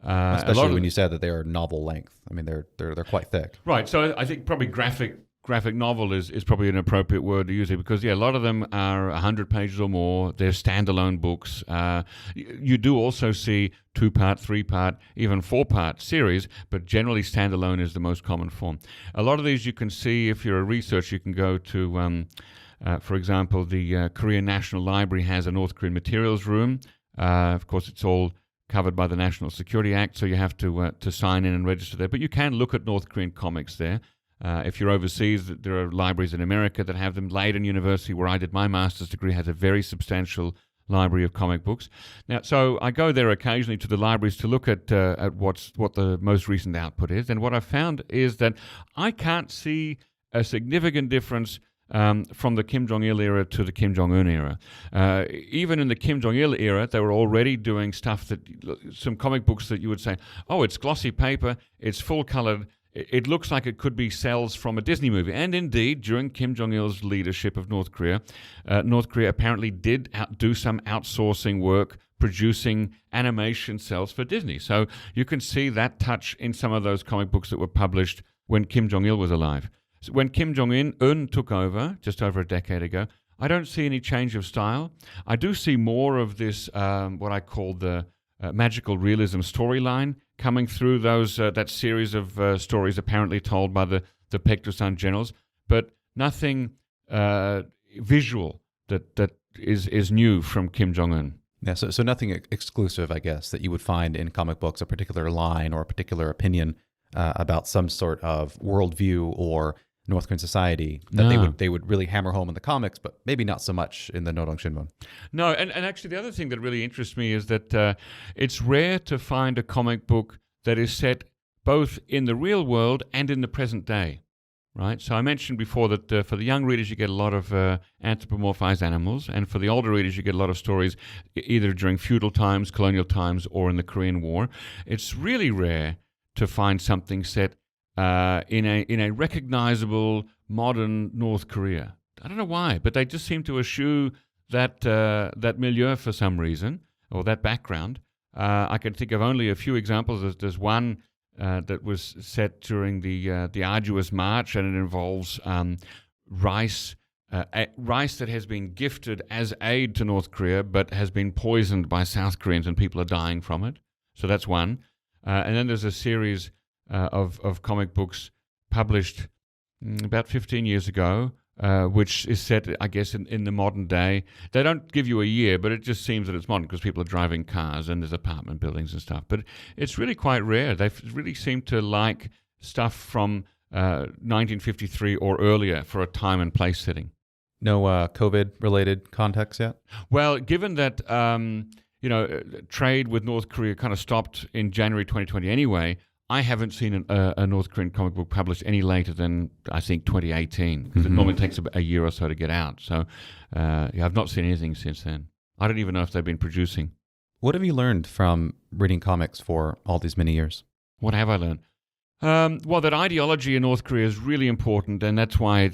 S1: Especially when you said that they are novel length. I mean, they're quite thick.
S2: Right. So I think probably graphic novel is probably an appropriate word to use it, because a lot of them are 100 pages or more. They're standalone books. You do also see 2-part, 3-part, even 4-part series, but generally standalone is the most common form. A lot of these you can see if you're a researcher. You can go to, for example, the Korean National Library has a North Korean materials room. Of course, it's all covered by the National Security Act, so you have to sign in and register there. But you can look at North Korean comics there. If you're overseas, there are libraries in America that have them. Leiden University, where I did my master's degree, has a very substantial library of comic books. Now, so I go there occasionally to the libraries to look at what the most recent output is. And what I found is that I can't see a significant difference from the Kim Jong-il era to the Kim Jong-un era. Even in the Kim Jong-il era, they were already doing stuff some comic books that you would say, oh, it's glossy paper, it's full-colored, it looks like it could be cells from a Disney movie. And indeed, during Kim Jong-il's leadership of North Korea apparently did do some outsourcing work producing animation cells for Disney. So you can see that touch in some of those comic books that were published when Kim Jong-il was alive. So when Kim Jong-un took over, just over a decade ago, I don't see any change of style. I do see more of this, what I call the magical realism storyline coming through that series of stories apparently told by the Paektusan generals, but nothing visual that is new from Kim Jong-un.
S1: Yeah, so nothing exclusive, I guess, that you would find in comic books, a particular line or a particular opinion about some sort of worldview or North Korean society that they would really hammer home in the comics, but maybe not so much in the Nodong Shinmun.
S2: No, and actually the other thing that really interests me is that it's rare to find a comic book that is set both in the real world and in the present day, right? So I mentioned before that for the young readers you get a lot of anthropomorphized animals, and for the older readers you get a lot of stories either during feudal times, colonial times, or in the Korean War. It's really rare to find something set in a recognizable modern North Korea. I don't know why, but they just seem to eschew that milieu for some reason, or that background. I can think of only a few examples. There's one that was set during the arduous march, and it involves rice that has been gifted as aid to North Korea, but has been poisoned by South Koreans, and people are dying from it. So that's one. And then there's a series of comic books published about 15 years ago, which is set, I guess, in the modern day. They don't give you a year, but it just seems that it's modern because people are driving cars and there's apartment buildings and stuff. But it's really quite rare. They really seem to like stuff from 1953 or earlier for a time and place setting.
S1: No COVID-related context yet?
S2: Well, given that trade with North Korea kind of stopped in January 2020 anyway, I haven't seen a North Korean comic book published any later than, I think, 2018, because it normally takes a year or so to get out. So I've not seen anything since then. I don't even know if they've been producing.
S1: What have you learned from reading comics for all these many years?
S2: What have I learned? Well, that ideology in North Korea is really important, and that's why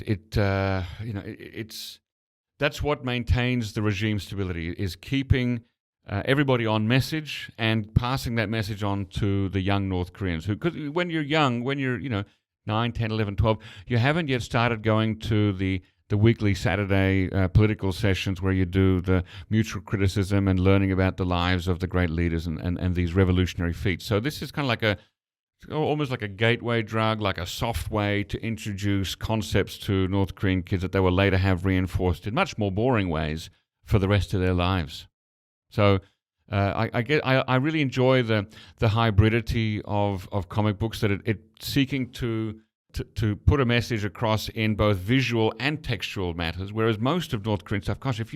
S2: that's what maintains the regime stability, is keeping everybody on message and passing that message on to the young North Koreans. Because when you're young, when you're 9, 10, 11, 12, you haven't yet started going to the weekly Saturday political sessions where you do the mutual criticism and learning about the lives of the great leaders and these revolutionary feats. So this is kind of almost like a gateway drug, like a soft way to introduce concepts to North Korean kids that they will later have reinforced in much more boring ways for the rest of their lives. So I really enjoy the hybridity of comic books, that it seeking to put a message across in both visual and textual matters, whereas most of North Korean stuff, gosh, have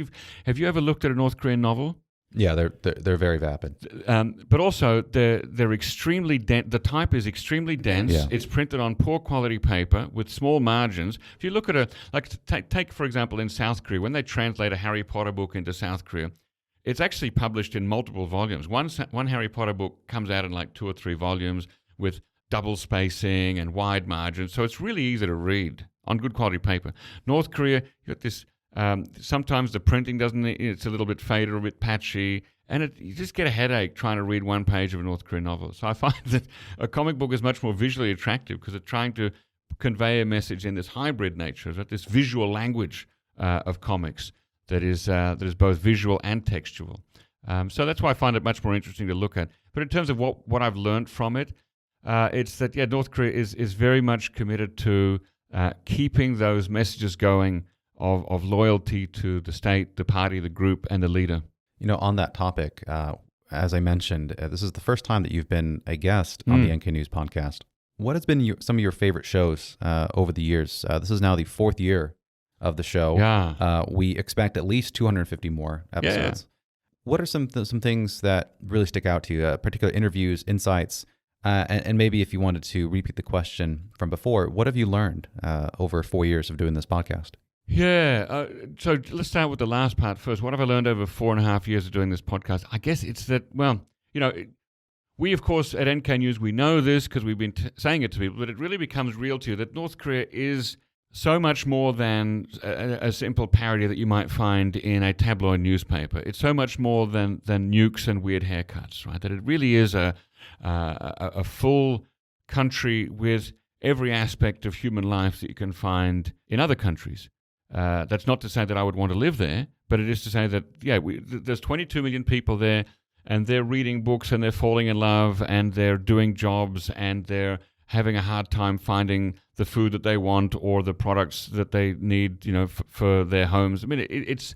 S2: you ever looked at a North Korean novel?
S1: Yeah, they're very vapid.
S2: But also, they're extremely dense. The type is extremely dense.
S1: Yeah.
S2: It's printed on poor quality paper with small margins. If you look at take for example, in South Korea, when they translate a Harry Potter book into South Korea, it's actually published in multiple volumes. One Harry Potter book comes out in like 2 or 3 volumes with double spacing and wide margins. So it's really easy to read on good quality paper. North Korea, you got this. Sometimes the printing it's a little bit faded or a bit patchy, and you just get a headache trying to read one page of a North Korean novel. So I find that a comic book is much more visually attractive because it's trying to convey a message in this hybrid nature, right? This visual language of comics that is both visual and textual. So that's why I find it much more interesting to look at. But in terms of what I've learned from it, it's that North Korea is very much committed to keeping those messages going of loyalty to the state, the party, the group, and the leader.
S1: On that topic, as I mentioned, this is the first time that you've been a guest on the NK News podcast. What has been some of your favorite shows over the years? This is now the 4th year of the show.
S2: Yeah.
S1: We expect at least 250 more episodes. Yeah. What are some things that really stick out to you, particular interviews, insights, and maybe if you wanted to repeat the question from before, what have you learned over 4 years of doing this podcast?
S2: Yeah, so let's start with the last part first. What have I learned over 4.5 years of doing this podcast? I guess it's that, we, of course, at NK News, we know this because we've been saying it to people, but it really becomes real to you that North Korea is so much more than a simple parody that you might find in a tabloid newspaper. It's so much more than nukes and weird haircuts, right? That it really is a full country with every aspect of human life that you can find in other countries. That's not to say that I would want to live there, but it is to say that, there's 22 million people there, and they're reading books, and they're falling in love, and they're doing jobs, and they're having a hard time finding the food that they want or the products that they need, for their homes. I mean, it's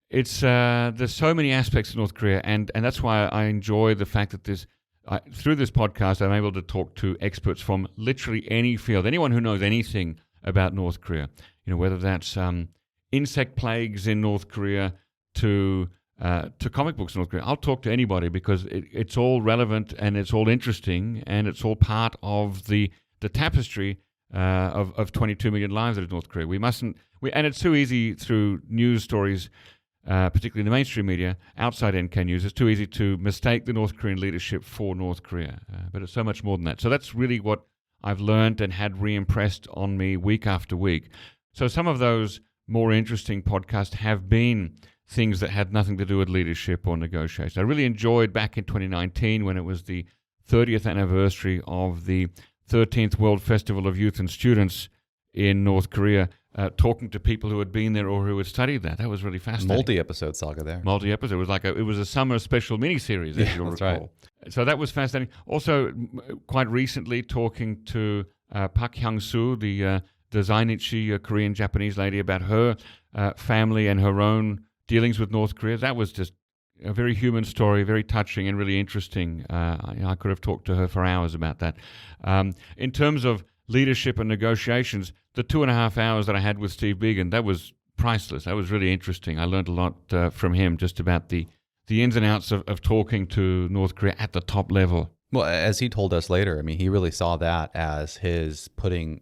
S2: there's so many aspects of North Korea, and that's why I enjoy the fact that through this podcast, I'm able to talk to experts from literally any field, anyone who knows anything about North Korea. Whether that's insect plagues in North Korea to comic books in North Korea. I'll talk to anybody because it's all relevant and it's all interesting and it's all part of the tapestry of 22 million lives that is North Korea. And it's too easy through news stories, particularly in the mainstream media, outside NK News, it's too easy to mistake the North Korean leadership for North Korea. But it's so much more than that. So that's really what I've learned and had re-impressed on me week after week. So some of those more interesting podcasts have been things that had nothing to do with leadership or negotiation. I really enjoyed back in 2019 when it was the 30th anniversary of the 13th World Festival of Youth and Students in North Korea, talking to people who had been there or who had studied that. That was really fascinating.
S1: Multi-episode saga there.
S2: Multi-episode. It was a summer special miniseries, as you'll recall. Right. So that was fascinating. Also, quite recently, talking to Park Hyung-soo, the Zainichi Korean-Japanese lady, about her family and her own dealings with North Korea. That was just a very human story, very touching and really interesting. I could have talked to her for hours about that. In terms of leadership and negotiations, the 2.5 hours that I had with Steve Biegun, that was priceless. That was really interesting. I learned a lot from him just about the ins and outs of talking to North Korea at the top level.
S1: Well, as he told us later, he really saw that as his putting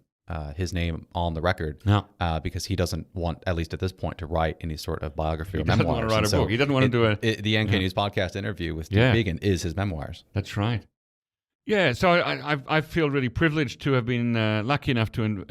S1: his name on the record, because he doesn't want, at least at this point, to write any sort of biography or memoirs.
S2: He doesn't want to write a book. He doesn't want to do
S1: the NK News podcast interview with Steve Biegun is his memoirs.
S2: That's right. Yeah, so I feel really privileged to have been lucky enough to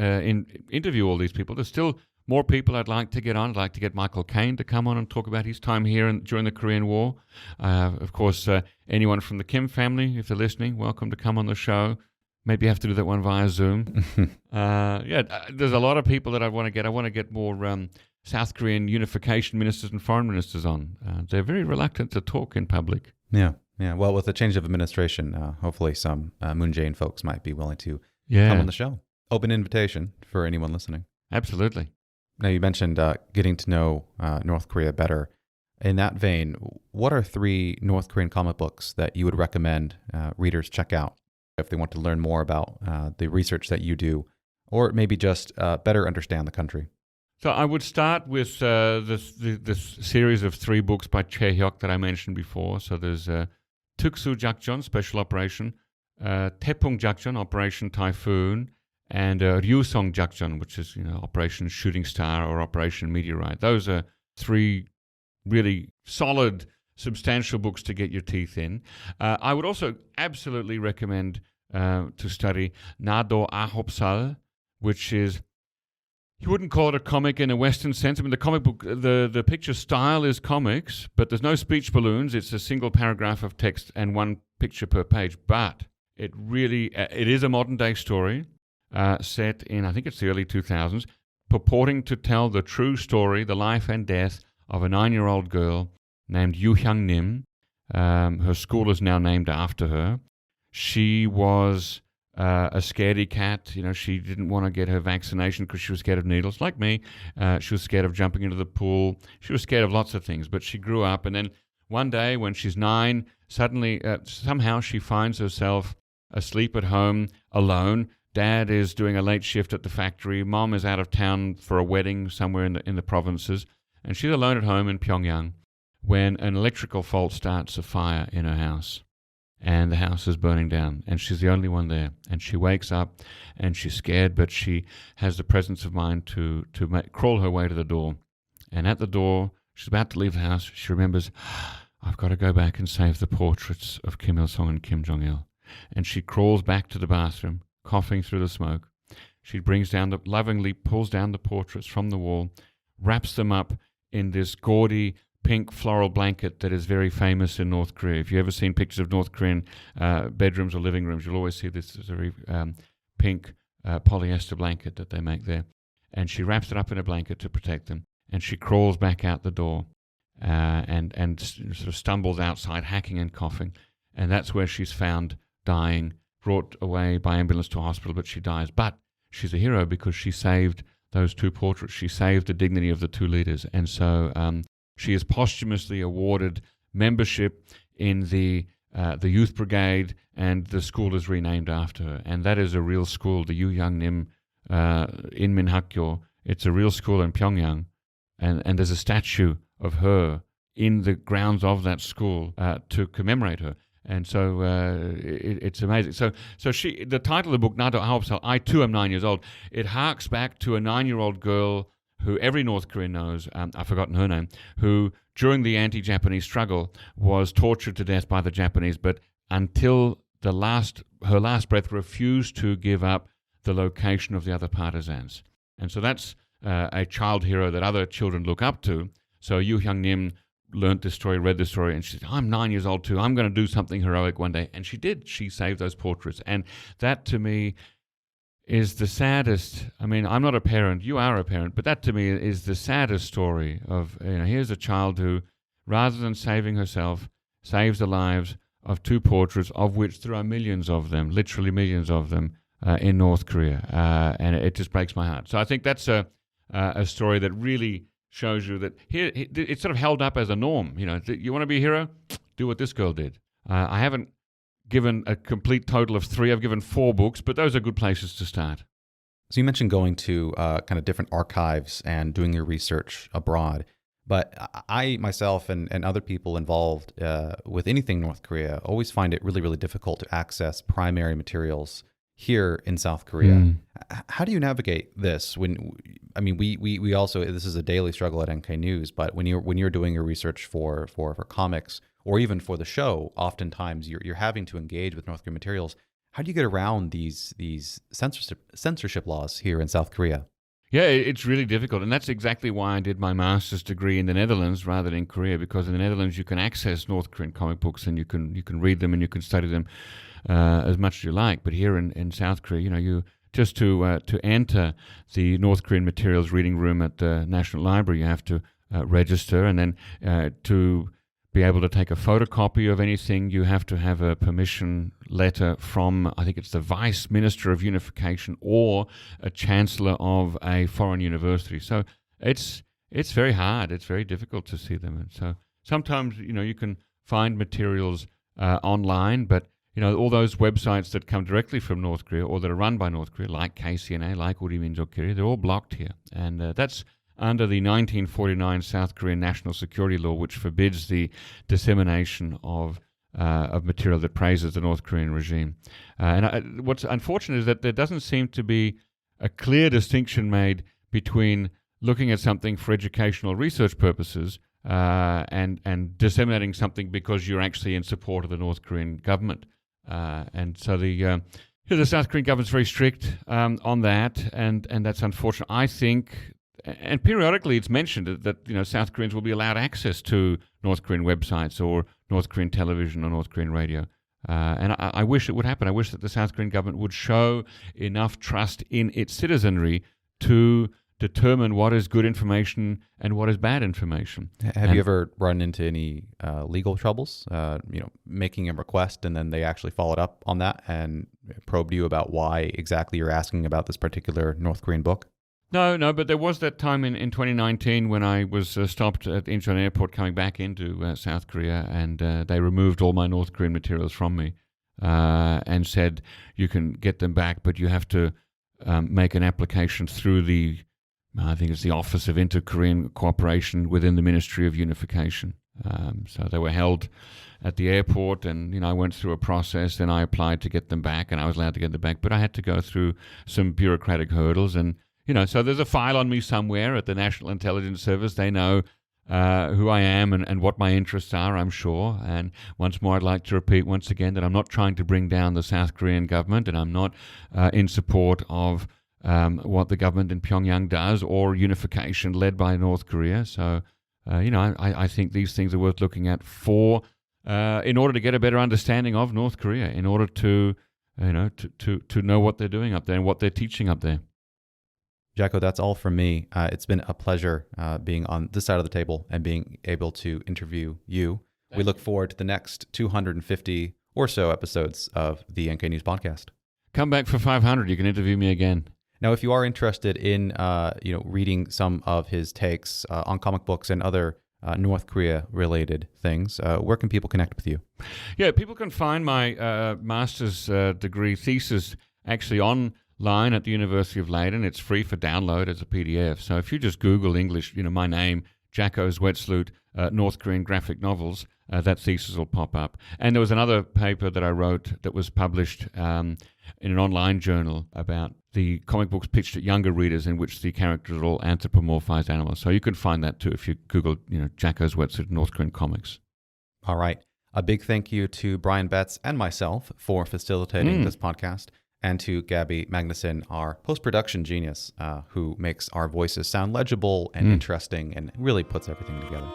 S2: interview all these people. There's still more people I'd like to get on. I'd like to get Michael Caine to come on and talk about his time here during the Korean War. Of course, anyone from the Kim family, if they're listening, welcome to come on the show. Maybe have to do that one via Zoom. There's a lot of people that I want to get. I want to get more South Korean unification ministers and foreign ministers on. They're very reluctant to talk in public.
S1: Yeah. Well, with the change of administration, hopefully some Moon Jae-in folks might be willing to come on the show. Open invitation for anyone listening.
S2: Absolutely.
S1: Now, you mentioned getting to know North Korea better. In that vein, what are 3 North Korean comic books that you would recommend readers check out if they want to learn more about the research that you do, or maybe just better understand the country?
S2: So I would start with this series of 3 books by Chae Hyok that I mentioned before. So there's Tuksu Jakjon, Special Operation, Taepung Jakjon, Operation Typhoon, and Ryusong Jakjon, which is Operation Shooting Star or Operation Meteorite. Those are 3 really solid, substantial books to get your teeth in. I would also absolutely recommend to study Nado Ahopsal, which is, you wouldn't call it a comic in a Western sense. I mean, the comic book, the picture style is comics, but there's no speech balloons. It's a single paragraph of text and 1 picture per page. But it is a modern day story set in, I think it's the early 2000s, purporting to tell the true story, the life and death of a 9-year-old girl named Yoo Hyung Nim. Her school is now named after her. She was a scaredy cat. She didn't want to get her vaccination because she was scared of needles, like me. She was scared of jumping into the pool. She was scared of lots of things, but she grew up. And then one day when she's 9, suddenly, somehow she finds herself asleep at home alone. Dad is doing a late shift at the factory. Mom is out of town for a wedding somewhere in the provinces. And she's alone at home in Pyongyang when an electrical fault starts a fire in her house. And the house is burning down, and she's the only one there. And she wakes up, and she's scared, but she has the presence of mind to crawl her way to the door. And at the door, she's about to leave the house. She remembers, I've got to go back and save the portraits of Kim Il-sung and Kim Jong-il. And she crawls back to the bathroom, coughing through the smoke. She lovingly pulls down the portraits from the wall, wraps them up in this gaudy pink floral blanket that is very famous in North Korea. If you've ever seen pictures of North Korean bedrooms or living rooms, you'll always see this very pink polyester blanket that they make there. And she wraps it up in a blanket to protect them. And she crawls back out the door and sort of stumbles outside, hacking and coughing. And that's where she's found dying, brought away by ambulance to a hospital, but she dies. But she's a hero because she saved those 2 portraits. She saved the dignity of the 2 leaders. And so she is posthumously awarded membership in the youth brigade, and the school is renamed after her. And that is a real school, the Yoo Hyung Nim Inmin-hakyo. It's a real school in Pyongyang, and there's a statue of her in the grounds of that school to commemorate her. And so it's amazing. So the title of the book, Nado Ahopsal, I too am 9 years old. It harks back to a 9-year-old girl who every North Korean knows, I've forgotten her name, who during the anti-Japanese struggle was tortured to death by the Japanese, but until her last breath refused to give up the location of the other partisans. And so that's a child hero that other children look up to. So Yoo Hyung Nim learned this story, read this story, and she said, I'm 9 years old too. I'm going to do something heroic one day. And she did. She saved those portraits. And that to me is the saddest. I mean, I'm not a parent. You are a parent. But that to me is the saddest story of, here's a child who, rather than saving herself, saves the lives of 2 portraits, of which there are millions of them, literally millions of them, in North Korea. And it just breaks my heart. So I think that's a story that really shows you that here it's sort of held up as a norm. You want to be a hero? Do what this girl did. I haven't given a complete total of 3. I've given 4 books, but those are good places to start.
S1: So you mentioned going to kind of different archives and doing your research abroad. But I myself and other people involved with anything North Korea always find it really, really difficult to access primary materials here in South Korea. How do you navigate this? We also, this is a daily struggle at NK News, but when you're doing your research for comics or even for the show, oftentimes you're having to engage with North Korean materials. How do you get around these censorship laws here in South Korea?
S2: Yeah, it's really difficult, and that's exactly why I did my master's degree in the Netherlands rather than in Korea, because in the Netherlands you can access North Korean comic books and you can read them and you can study them as much as you like. But here in South Korea, you just to enter the North Korean materials reading room at the National Library, you have to register, and then to be able to take a photocopy of anything, you have to have a permission letter from, I think it's the Vice Minister of Unification or a Chancellor of a foreign university. So it's very hard. It's very difficult to see them. And so sometimes, you can find materials online, but, all those websites that come directly from North Korea or that are run by North Korea, like KCNA, like Uri Minjok Korea, they're all blocked here. And that's under the 1949 South Korean national security law, which forbids the dissemination of material that praises the North Korean regime. What's unfortunate is that there doesn't seem to be a clear distinction made between looking at something for educational research purposes and disseminating something because you're actually in support of the North Korean government. And so the South Korean government's very strict on that, and that's unfortunate. I think, and periodically it's mentioned that South Koreans will be allowed access to North Korean websites or North Korean television or North Korean radio. And I wish it would happen. I wish that the South Korean government would show enough trust in its citizenry to determine what is good information and what is bad information.
S1: Have you ever run into any legal troubles, making a request and then they actually followed up on that and probed you about why exactly you're asking about this particular North Korean book?
S2: No, but there was that time in 2019 when I was stopped at Incheon Airport coming back into South Korea, and they removed all my North Korean materials from me and said, you can get them back, but you have to make an application through I think it's the Office of Inter-Korean Cooperation within the Ministry of Unification. So they were held at the airport, and I went through a process. Then I applied to get them back, and I was allowed to get them back. But I had to go through some bureaucratic hurdles, and so there's a file on me somewhere at the National Intelligence Service. They know who I am and what my interests are, I'm sure. And once more, I'd like to repeat once again that I'm not trying to bring down the South Korean government, and I'm not in support of what the government in Pyongyang does or unification led by North Korea. So, I think these things are worth looking at in order to get a better understanding of North Korea, in order to know what they're doing up there and what they're teaching up there.
S1: Jacco, that's all from me. It's been a pleasure being on this side of the table and being able to interview you. We look forward to the next 250 or so episodes of the NK News podcast.
S2: Come back for 500. You can interview me again.
S1: Now, if you are interested in reading some of his takes on comic books and other North Korea-related things, where can people connect with you?
S2: Yeah, people can find my master's degree thesis actually online at the University of Leiden. It's free for download as a PDF. So if you just Google English, my name, Jacco Zwetsloot, North Korean graphic novels, that thesis will pop up. And there was another paper that I wrote that was published in an online journal about the comic books pitched at younger readers, in which the characters are all anthropomorphized animals. So you can find that too if you Google, Jacco Zwetsloot, North Korean comics.
S1: All right. A big thank you to Brian Betts and myself for facilitating this podcast, and to Gabby Magnuson, our post-production genius, who makes our voices sound legible and interesting and really puts everything together.